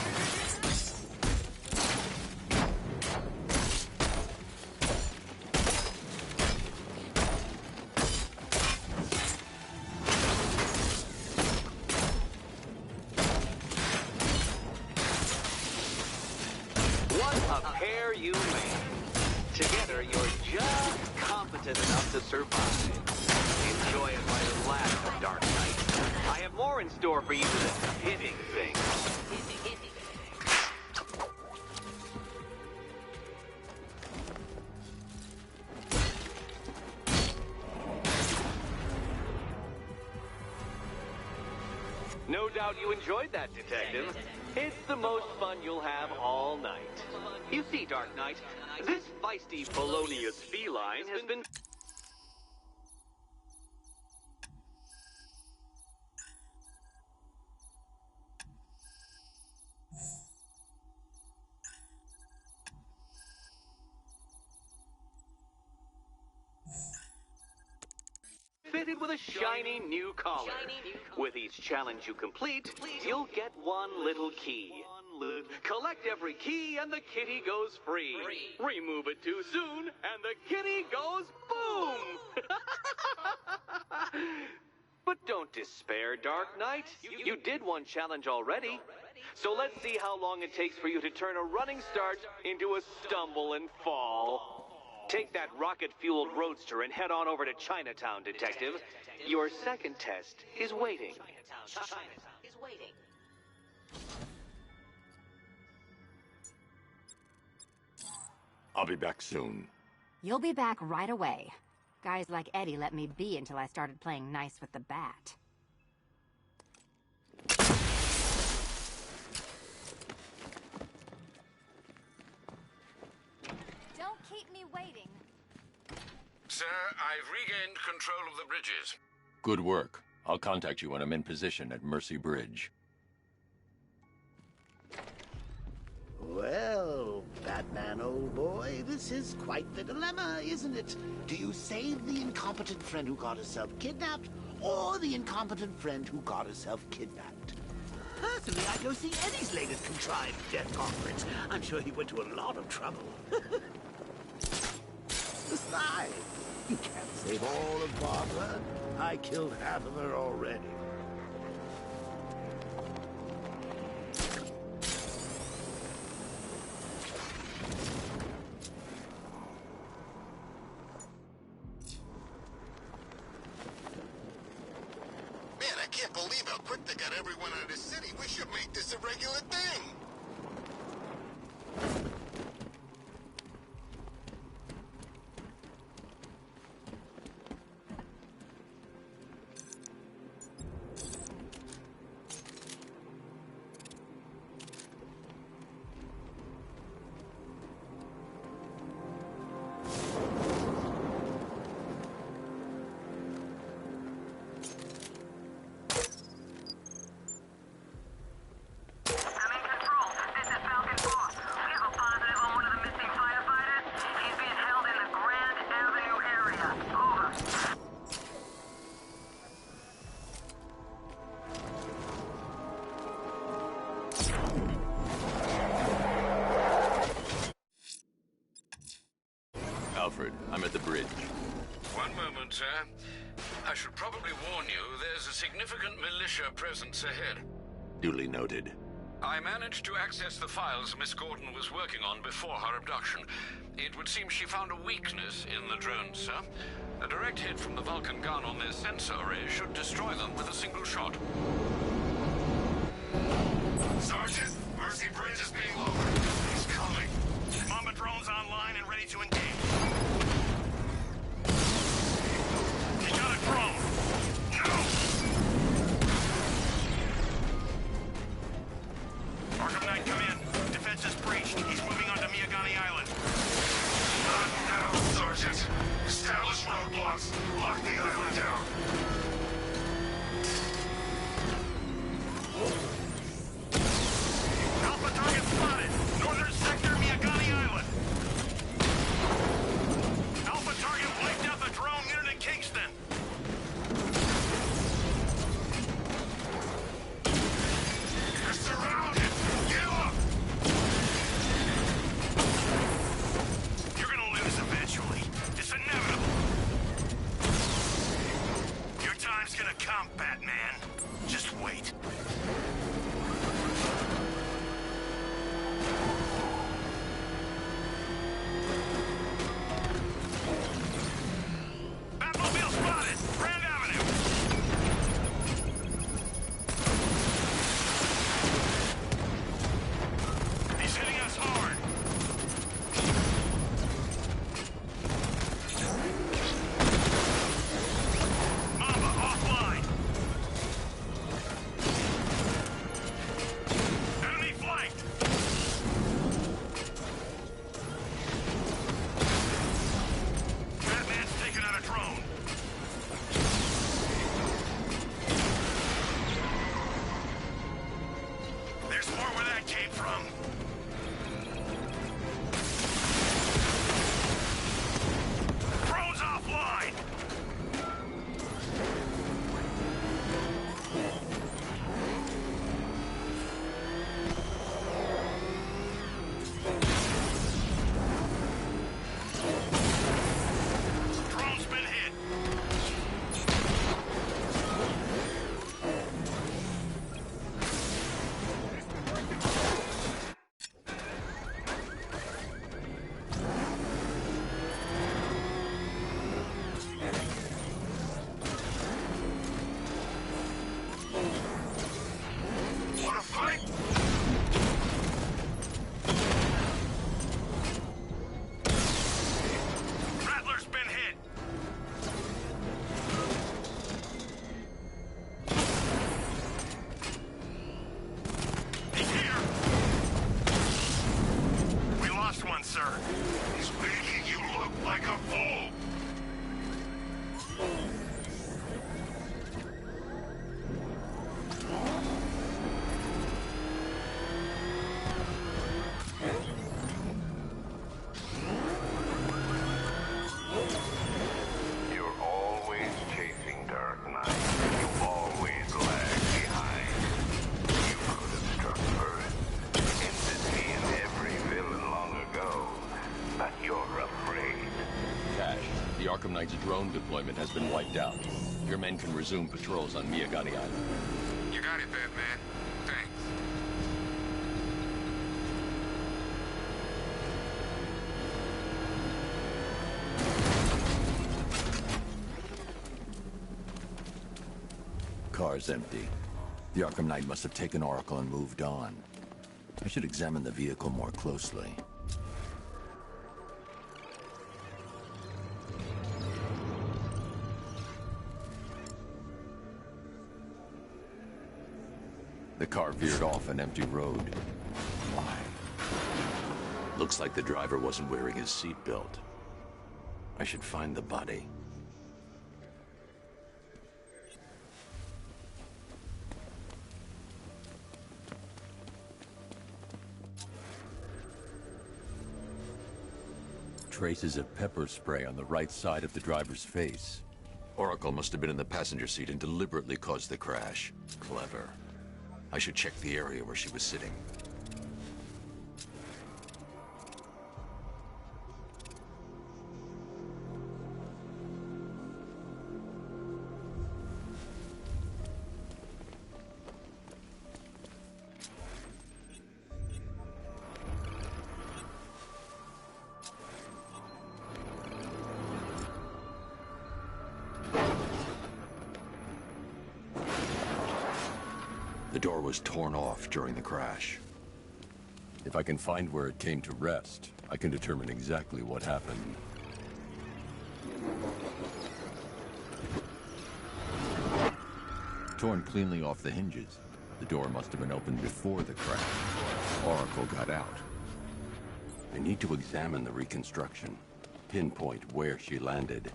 You made. Together, you're just competent enough to survive. Enjoy it while you last, Dark Knight. I have more in store for you than hitting things. No doubt you enjoyed that, Detective. It's the most fun you'll have all night. You see, Dark Knight, this feisty, felonious feline has been... fitted with a shiny new collar. With each challenge you complete, you'll get one little key. Collect every key and the kitty goes free. Remove it too soon and the kitty goes boom! But don't despair, Dark Knight. You did one challenge already. So let's see how long it takes for you to turn a running start into a stumble and fall. Take that rocket-fueled roadster and head on over to Chinatown, Detective. Your second test is waiting. I'll be back soon. You'll be back right away. Guys like Eddie let me be until I started playing nice with the bat. Don't keep me waiting. Sir, I've regained control of the bridges. Good work. I'll contact you when I'm in position at Mercy Bridge. Well, Batman, old boy, this is quite the dilemma, isn't it? Do you save the incompetent friend who got herself kidnapped, or the incompetent friend who got herself kidnapped? Personally, I'd go see Eddie's latest contrived death conference. I'm sure he went to a lot of trouble. Besides, you can't save all of Barbara. I killed half of her already. I can't believe how quick they got everyone out of the city. We should make this a regular thing. Alfred, I'm at the bridge. One moment, sir. I should probably warn you, there's a significant militia presence ahead. Duly noted. I managed to access the files Miss Gordon was working on before her abduction. It would seem she found a weakness in the drones, sir. A direct hit from the Vulcan gun on their sensor array should destroy them with a single shot. Sergeant, we're Emergency bridge is being lowered. He's coming. Mamba drones online and ready to engage. You got a drone. No! Arkham Knight, come in. Defense is breached. He's moving onto Miyagani Island. Not now, Sergeant. Establish roadblocks. Lock the island down. Alpha target spotted. Northern sector, Miyagani Island. Alpha target wiped out the drone near to Kingston. You're surrounded. Give up. You're gonna lose eventually. It's inevitable. Your time's gonna come, Batman. Just wait. Batmobile spotted! Grand Avenue! He's hitting us hard! Mamba offline! Enemy flanked! Batman's taking out a drone. There's more where that came from. Drone's offline! Drone's been hit. Wanna fight? Rattler's been hit. He's here. We lost one, sir. He's making you look like a fool. You're always chasing Dark Knight. You always lag behind. You could have struck first. Ended me and every villain long ago. But you're afraid. Cash, the Arkham Knight's drone deployment has been wiped out. Your men can resume patrols on Miyagani Island. You got it, Batman. Thanks. Car's empty. The Arkham Knight must have taken Oracle and moved on. I should examine the vehicle more closely. The car veered off an empty road. Why? Looks like the driver wasn't wearing his seatbelt. I should find the body. Traces of pepper spray on the right side of the driver's face. Oracle must have been in the passenger seat and deliberately caused the crash. Clever. I should check the area where she was sitting. The door was torn off during the crash. If I can find where it came to rest, I can determine exactly what happened. Torn cleanly off the hinges. The door must have been opened before the crash. Oracle got out. I need to examine the reconstruction. Pinpoint where she landed.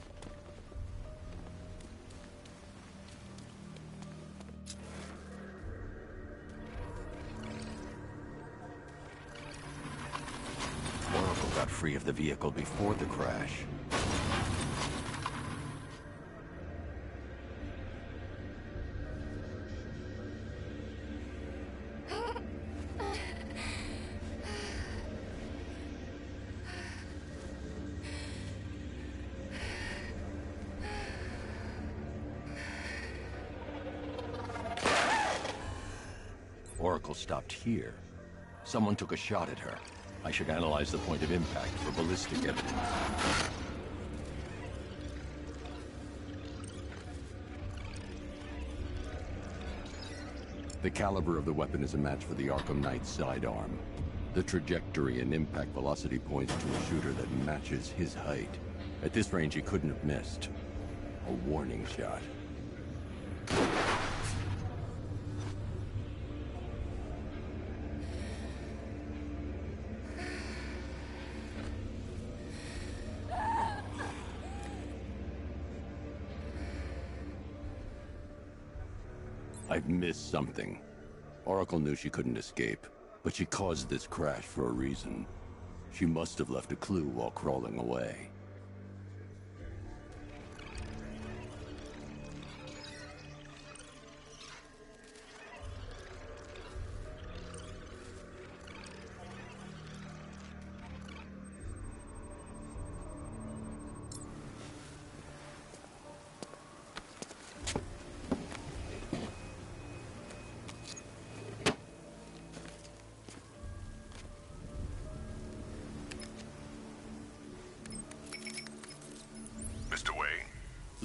Oracle got free of the vehicle before the crash. Oracle stopped here. Someone took a shot at her. I should analyze the point of impact for ballistic evidence. The caliber of the weapon is a match for the Arkham Knight's sidearm. The trajectory and impact velocity points to a shooter that matches his height. At this range, he couldn't have missed. A warning shot. I've missed something. Oracle knew she couldn't escape, but she caused this crash for a reason. She must have left a clue while crawling away.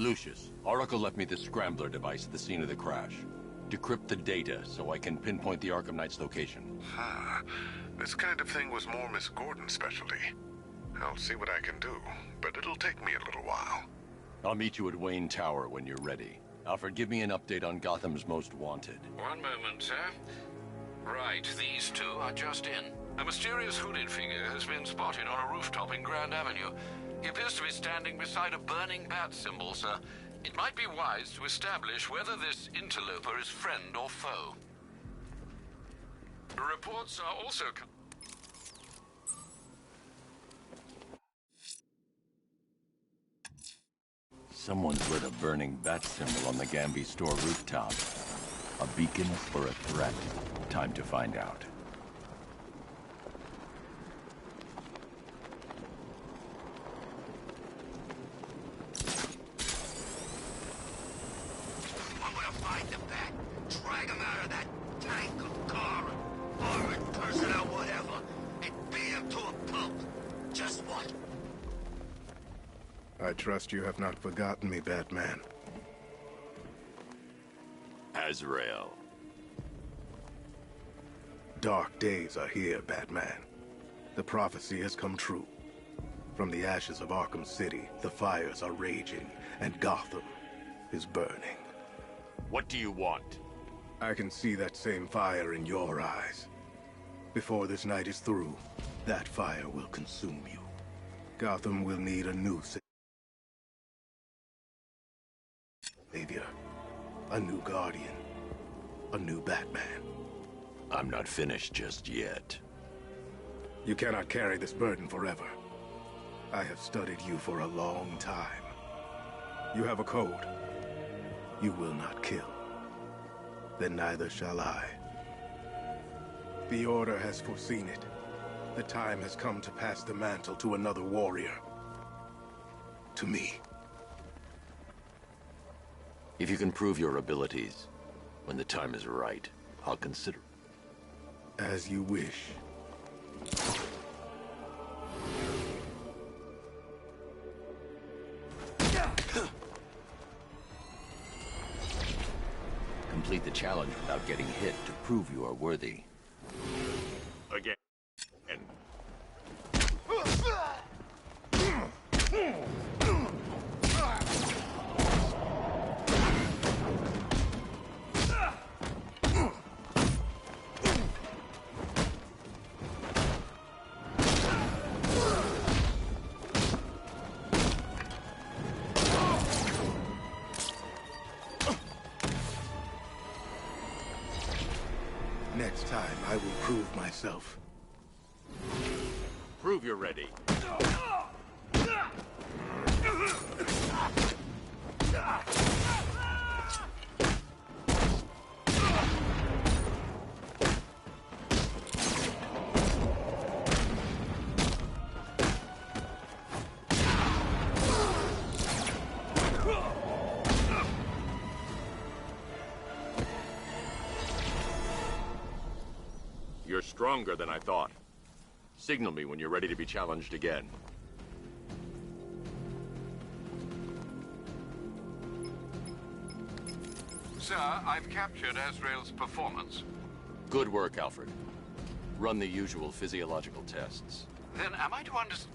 Lucius, Oracle left me the scrambler device at the scene of the crash. Decrypt the data so I can pinpoint the Arkham Knight's location. This kind of thing was more Miss Gordon's specialty. I'll see what I can do, but it'll take me a little while. I'll meet you at Wayne Tower when you're ready. Alfred, give me an update on Gotham's Most Wanted. One moment, sir. Right, these two are just in. A mysterious hooded figure has been spotted on a rooftop in Grand Avenue. He appears to be standing beside a burning bat symbol, sir. It might be wise to establish whether this interloper is friend or foe. Reports are also... Someone's lit a burning bat symbol on the Gamby store rooftop. A beacon or a threat? Time to find out. I trust you have not forgotten me, Batman. Azrael. Dark days are here, Batman. The prophecy has come true. From the ashes of Arkham City, the fires are raging, and Gotham is burning. What do you want? I can see that same fire in your eyes. Before this night is through, that fire will consume you. Gotham will need a new savior, a new guardian, a new Batman. I'm not finished just yet. You cannot carry this burden forever. I have studied you for a long time. You have a code. You will not kill. Then neither shall I. The Order has foreseen it. The time has come to pass the mantle to another warrior. To me. If you can prove your abilities, when the time is right, I'll consider. As you wish. Complete the challenge without getting hit to prove you are worthy. Again. Next time, I will prove myself. Prove you're ready. You're stronger than I thought. Signal me when you're ready to be challenged again. Sir, I've captured Azrael's performance. Good work, Alfred. Run the usual physiological tests. Then am I to understand?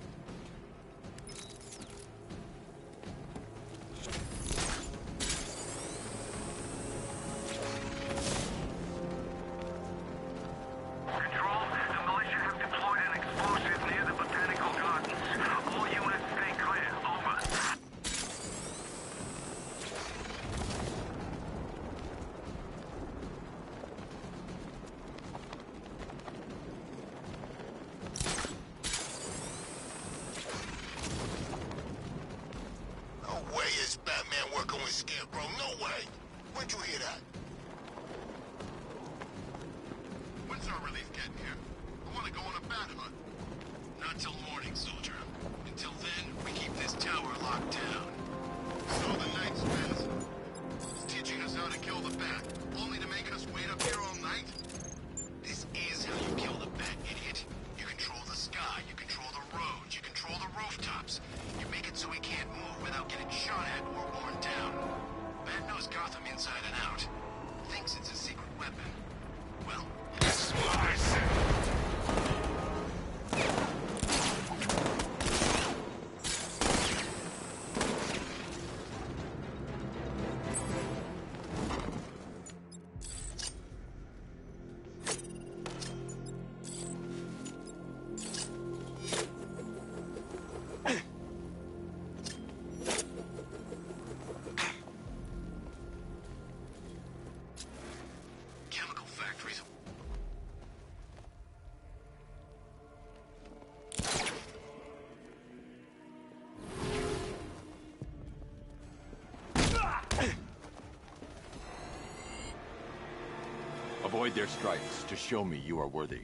Avoid their strikes to show me you are worthy.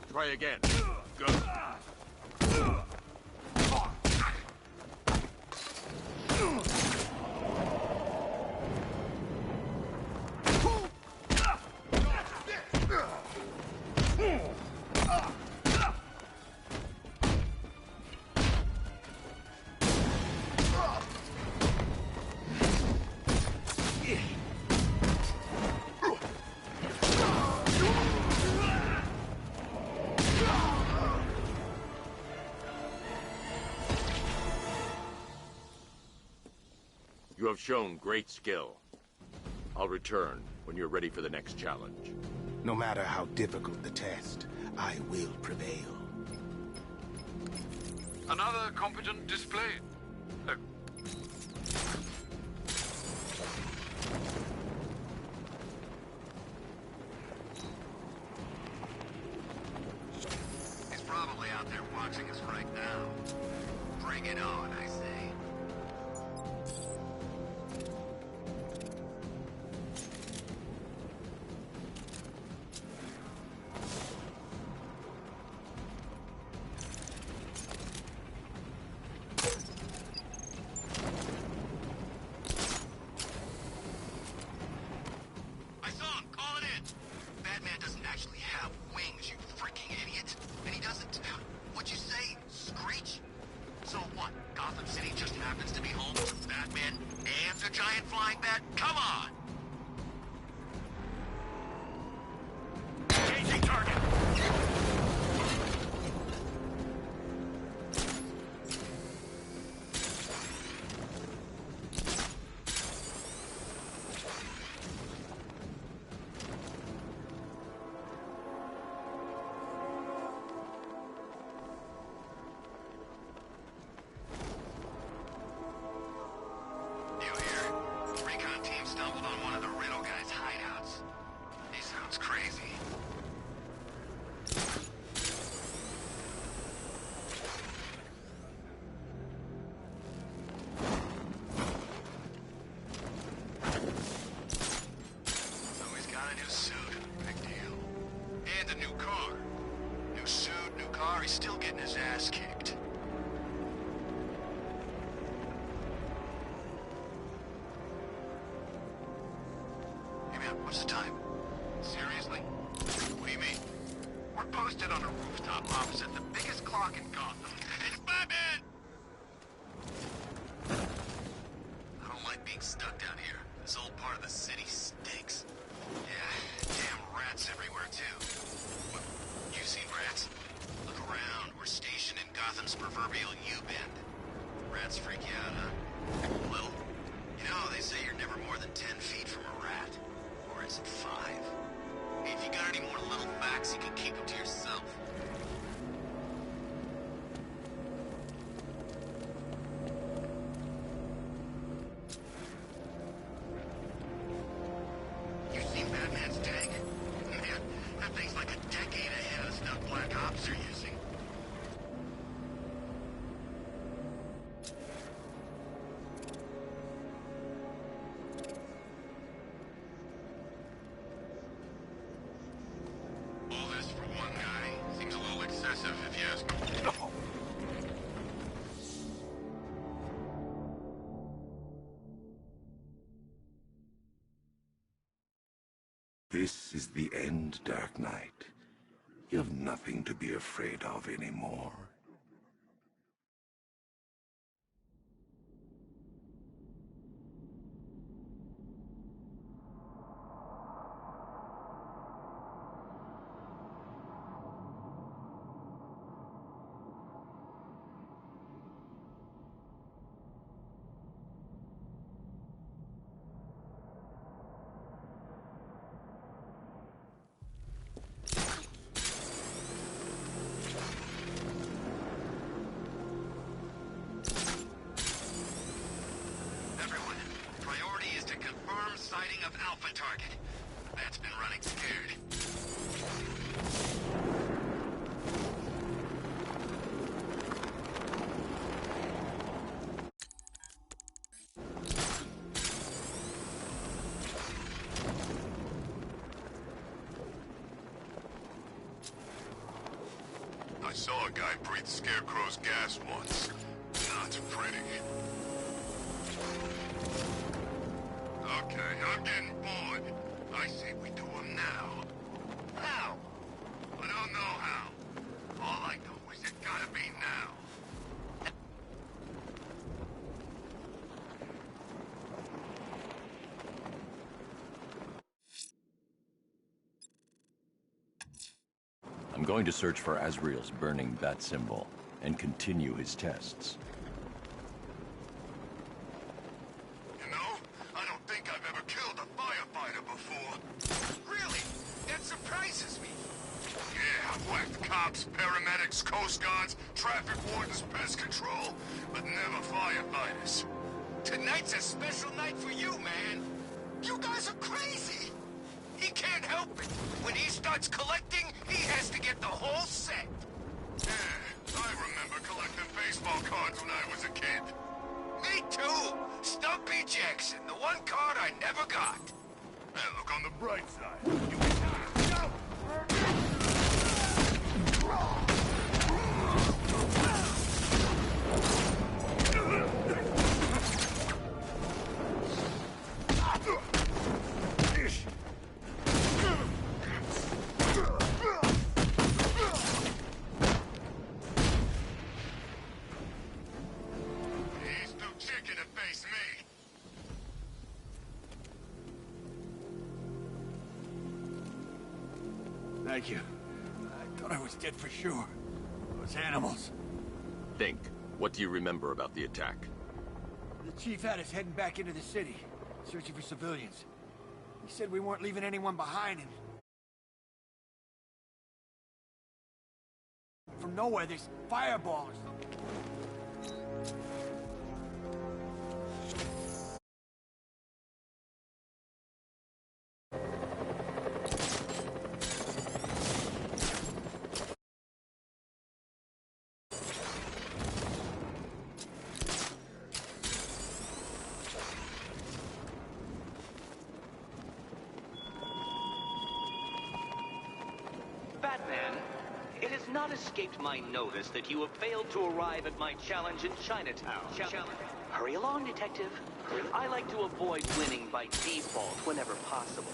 Try again. Go. You have shown great skill. I'll return when you're ready for the next challenge. No matter how difficult the test, I will prevail. Another competent display. He's probably out there watching us right now. Bring it on, I say. he's still getting his ass kicked. Hey man, what's the time? Seriously? What do you mean? We're posted on a rooftop opposite the biggest clock in Gotham. It's Batman! I don't like being stuck down here. This old part of the city stinks. Yeah, damn rats everywhere too. What, you've seen rats? Look around. We're stationed in Gotham's proverbial U-bend. Rats freak you out, huh? A little? You know, they say you're never more than 10 feet from a rat. Or is it 5? Hey, if you got any more little facts, you can keep them to yourself. You seen Batman's tank? Man, that thing's like a decade ahead of the stuff Black Ops are using. All this for one guy seems a little excessive, if you ask me. This is the end, Dark Knight. You have nothing to be afraid of anymore. Everyone, priority is to confirm sighting of Alpha target. That's been running scared. I saw a guy breathe Scarecrow's gas once. Not pretty. Okay, I'm getting bored. I say we do him now. How? I don't know how. All I know is it gotta be now. I'm going to search for Azrael's burning bat symbol and continue his tests. You know, I don't think I've ever killed a firefighter before. Really? That surprises me. Yeah, I've whacked cops, paramedics, coast guards, traffic wardens, pest control, but never firefighters. Tonight's a special night for you, man. You guys are crazy. He can't help it. When he starts collecting, he has to get the whole set. Yeah, I remember collecting baseball cards when I was a kid. Me too. Stumpy Jackson, the one card I never got. Hey, look on the bright side. He's too chicken to face me. Thank you. I thought I was dead for sure. Those animals. Think. What do you remember about the attack? The chief had us heading back into the city, searching for civilians. He said we weren't leaving anyone behind, and from nowhere, there's fireballs. It has not escaped my notice that you have failed to arrive at my challenge in Chinatown. Hurry along, Detective. I like to avoid winning by default whenever possible.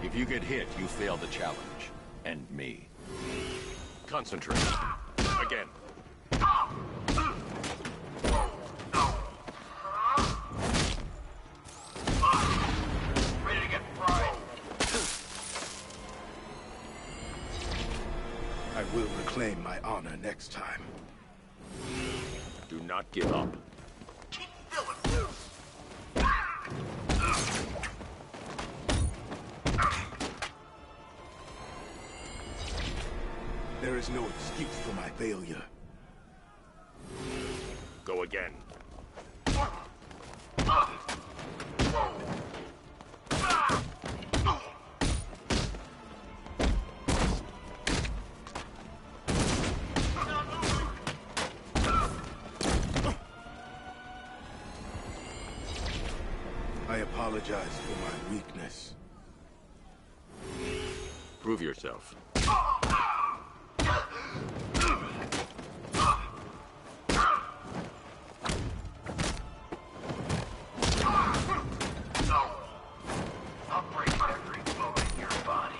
If you get hit, you fail the challenge. And me. Concentrate. Again. Ready to get fried. I will reclaim my honor next time. Do not give up. There is no excuse for my failure. Go again. I apologize for my weakness. Prove yourself. I'll break every bone in your body.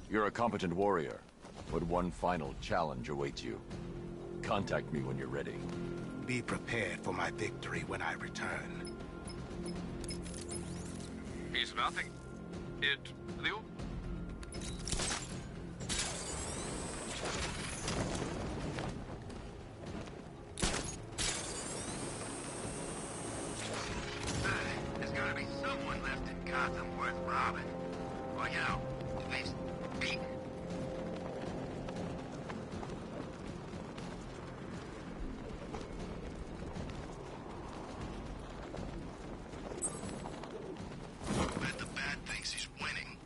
You're a competent warrior, but one final challenge awaits you. Contact me when you're ready. Be prepared for my victory when I return. He's nothing. There's gotta be someone left in Gotham worth robbing. Well, you know, if he's beaten. Bet the Bat thinks he's winning.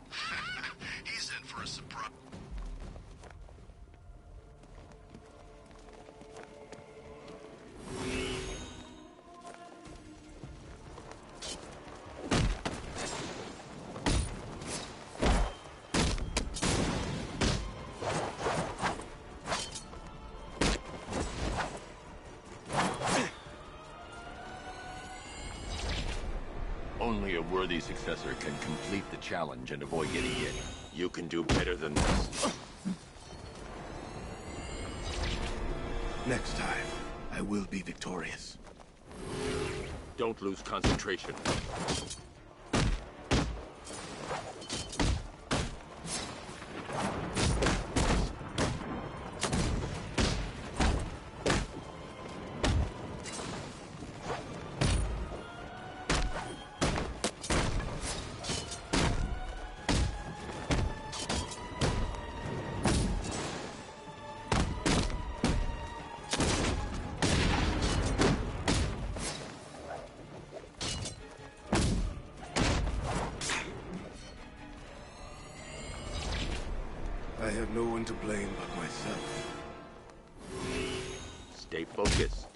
He's in for a surprise. Only a worthy successor can complete the challenge and avoid getting hit. You can do better than this. Next time, I will be victorious. Don't lose concentration. I have no one to blame but myself. Stay focused.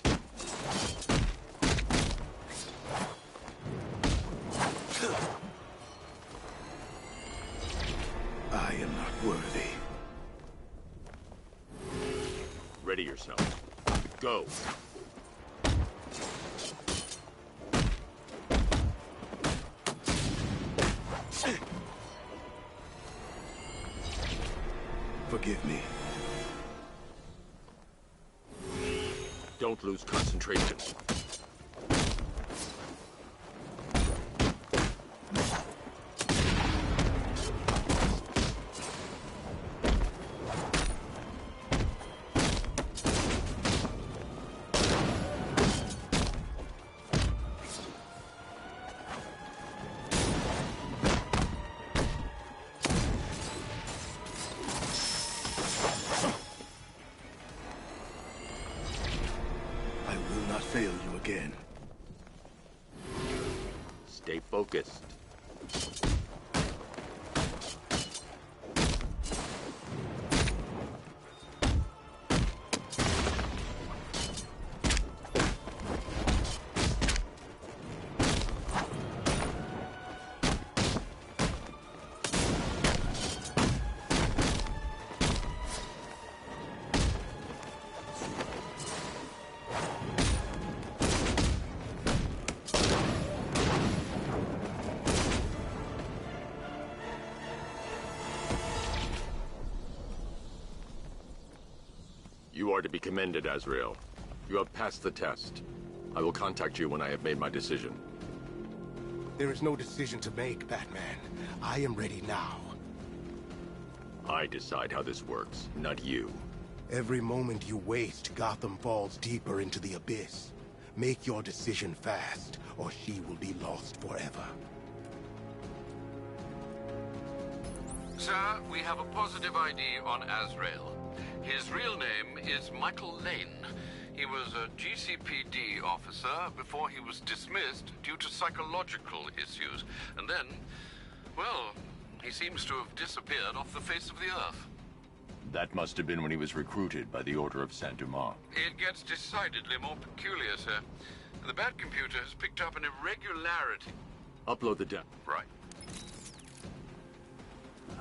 Ready yourself. Go. Forgive me. Don't lose concentration. Fail you again. Stay focused. You are to be commended, Azrael. You have passed the test. I will contact you when I have made my decision. There is no decision to make, Batman. I am ready now. I decide how this works, not you. Every moment you waste, Gotham falls deeper into the abyss. Make your decision fast, or she will be lost forever. Sir, we have a positive ID on Azrael. His real name is Michael Lane. He was a GCPD officer before he was dismissed due to psychological issues. And then, well, he seems to have disappeared off the face of the earth. That must have been when he was recruited by the Order of Saint-Dumas. It gets decidedly more peculiar, sir. The Batcomputer has picked up an irregularity. Upload the data. Right.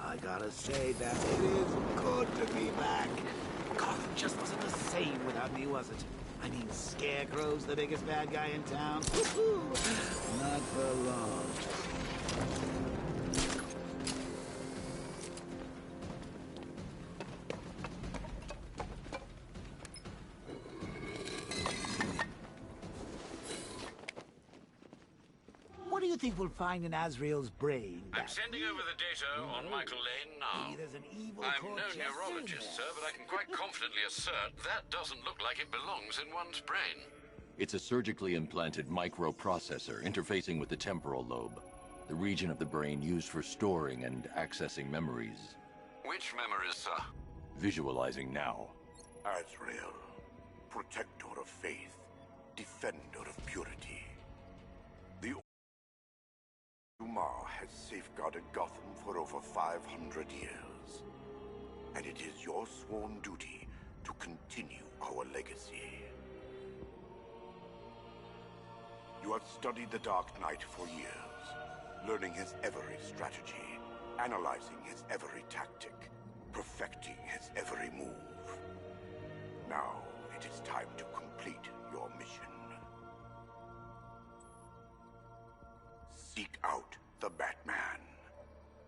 I gotta say that it is good to be back. Gotham just wasn't the same without me, was it? I mean, Scarecrow's the biggest bad guy in town. Not for long. What do you think we'll find in Azrael's brain? I'm sending over the data on Michael Lane now. Maybe there's an evil I'm core no just in neurologist, sir, but I can quite confidently assert that doesn't look like it belongs in one's brain. It's a surgically implanted microprocessor interfacing with the temporal lobe, the region of the brain used for storing and accessing memories. Which memories, sir? Visualizing now. Azrael, protector of faith, defender of purity. The Dumas has safeguarded Gotham for over 500 years, and it is your sworn duty to continue our legacy. You have studied the Dark Knight for years, learning his every strategy, analyzing his every tactic, perfecting his every move. Now, it is time to complete your mission. Seek out the Batman.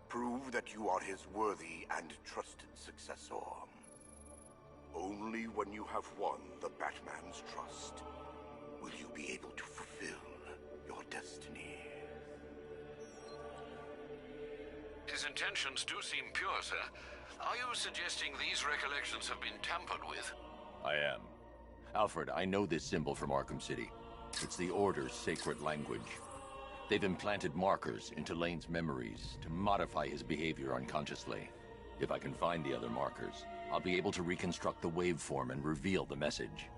Prove that you are his worthy and trusted successor. Only when you have won the Batman's trust will you be able to fulfill your destiny. His intentions do seem pure, sir. Are you suggesting these recollections have been tampered with? I am. Alfred, I know this symbol from Arkham City. It's the Order's sacred language. They've implanted markers into Lane's memories to modify his behavior unconsciously. If I can find the other markers, I'll be able to reconstruct the waveform and reveal the message.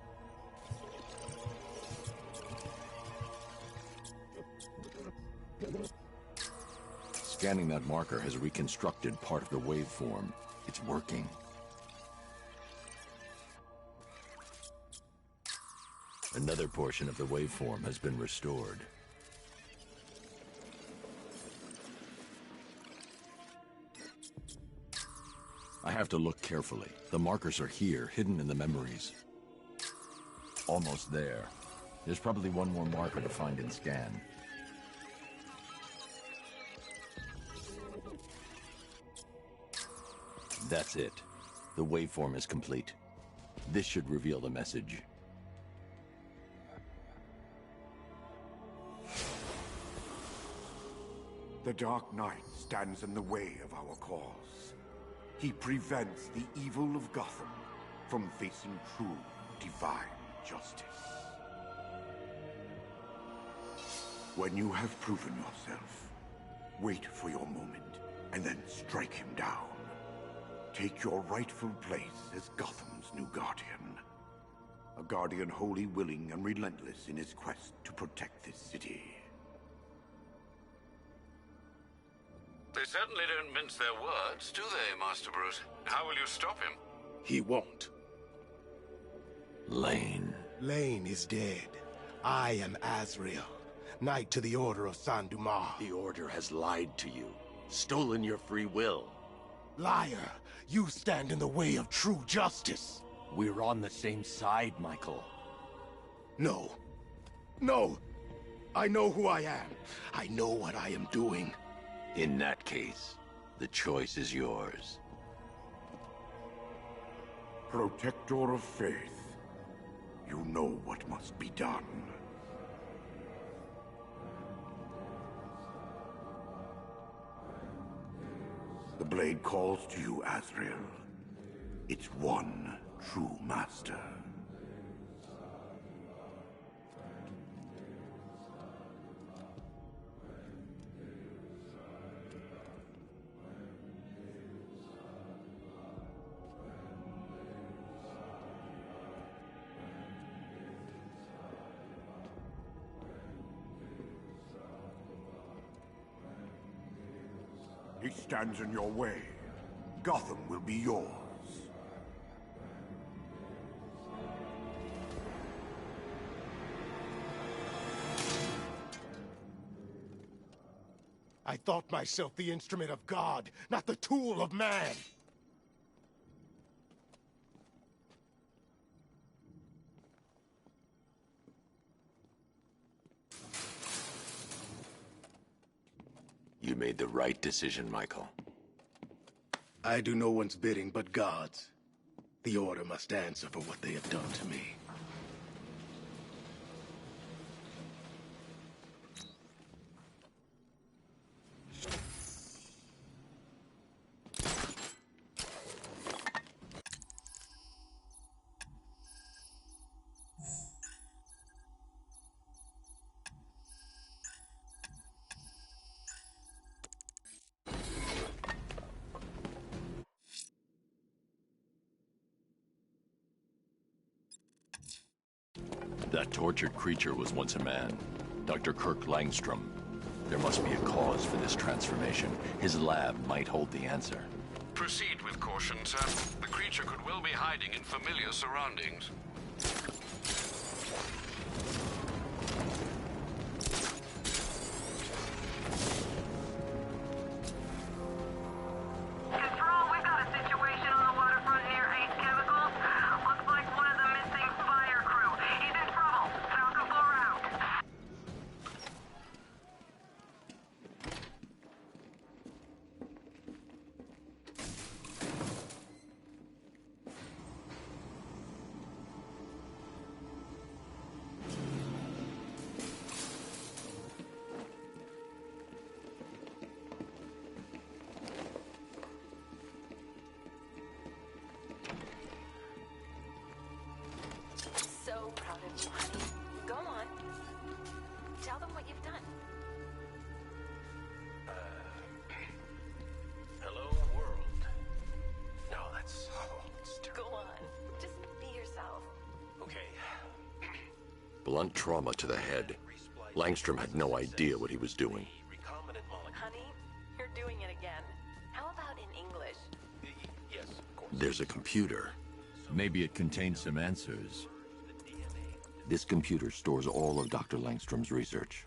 Scanning that marker has reconstructed part of the waveform. It's working. Another portion of the waveform has been restored. I have to look carefully. The markers are here, hidden in the memories. Almost there. There's probably one more marker to find and scan. That's it. The waveform is complete. This should reveal the message. The Dark Knight stands in the way of our cause. He prevents the evil of Gotham from facing true, divine justice. When you have proven yourself, wait for your moment, and then strike him down. Take your rightful place as Gotham's new guardian. A guardian wholly willing and relentless in his quest to protect this city. They certainly don't mince their words, do they, Master Bruce? How will you stop him? He won't. Lane. Lane is dead. I am Azrael, Knight to the Order of Saint Dumas. The Order has lied to you, stolen your free will. Liar! You stand in the way of true justice. We're on the same side, Michael. No. No! I know who I am. I know what I am doing. In that case, the choice is yours. Protector of faith, you know what must be done. The blade calls to you, Azrael. Its one true master. He stands in your way. Gotham will be yours. I thought myself the instrument of God, not the tool of man. You made the right decision, Michael. I do no one's bidding but God's. The Order must answer for what they have done to me. That tortured creature was once a man. Dr. Kirk Langstrom. There must be a cause for this transformation. His lab might hold the answer. Proceed with caution, sir. The creature could well be hiding in familiar surroundings. Control, we've got a situation on the waterfront near Ace Chemicals. Looks like one of the missing fire crew. He's in trouble. Falcon 4 out. So proud of you, honey. Go on. Tell them what you've done. Hello, world. No, that's... Go on. Just be yourself. Okay. Blunt trauma to the head. Langstrom had no idea what he was doing. Honey, you're doing it again. How about in English? Yes, of course. There's a computer. Maybe it contains some answers. This computer stores all of Dr. Langstrom's research.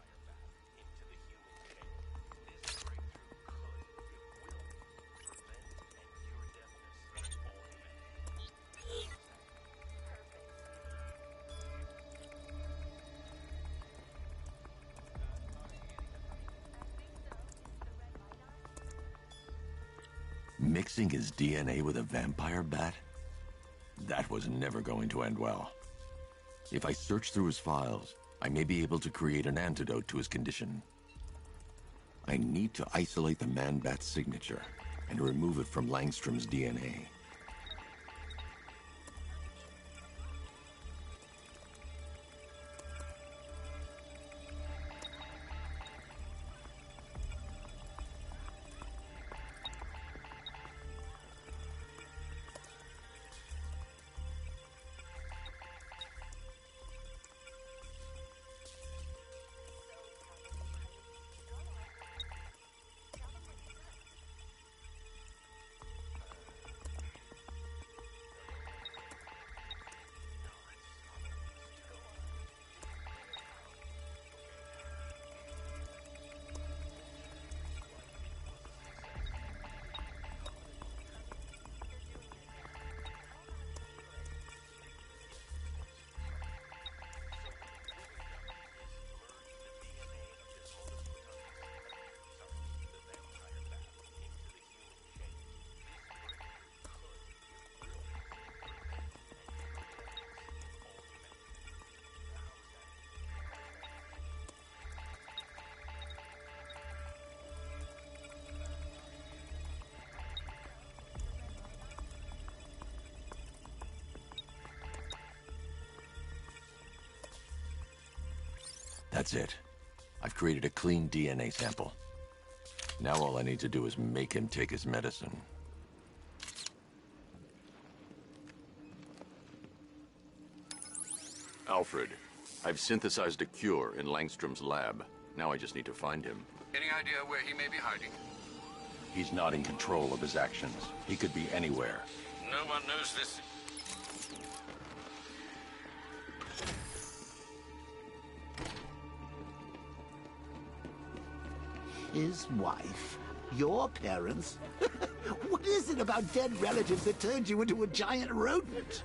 Mixing his DNA with a vampire bat? That was never going to end well. If I search through his files, I may be able to create an antidote to his condition. I need to isolate the man-bat's signature and remove it from Langstrom's DNA. That's it. I've created a clean DNA sample. Now all I need to do is make him take his medicine. Alfred, I've synthesized a cure in Langstrom's lab. Now I just need to find him. Any idea where he may be hiding? He's not in control of his actions. He could be anywhere. No one knows this. His wife? Your parents? What is it about dead relatives that turned you into a giant rodent?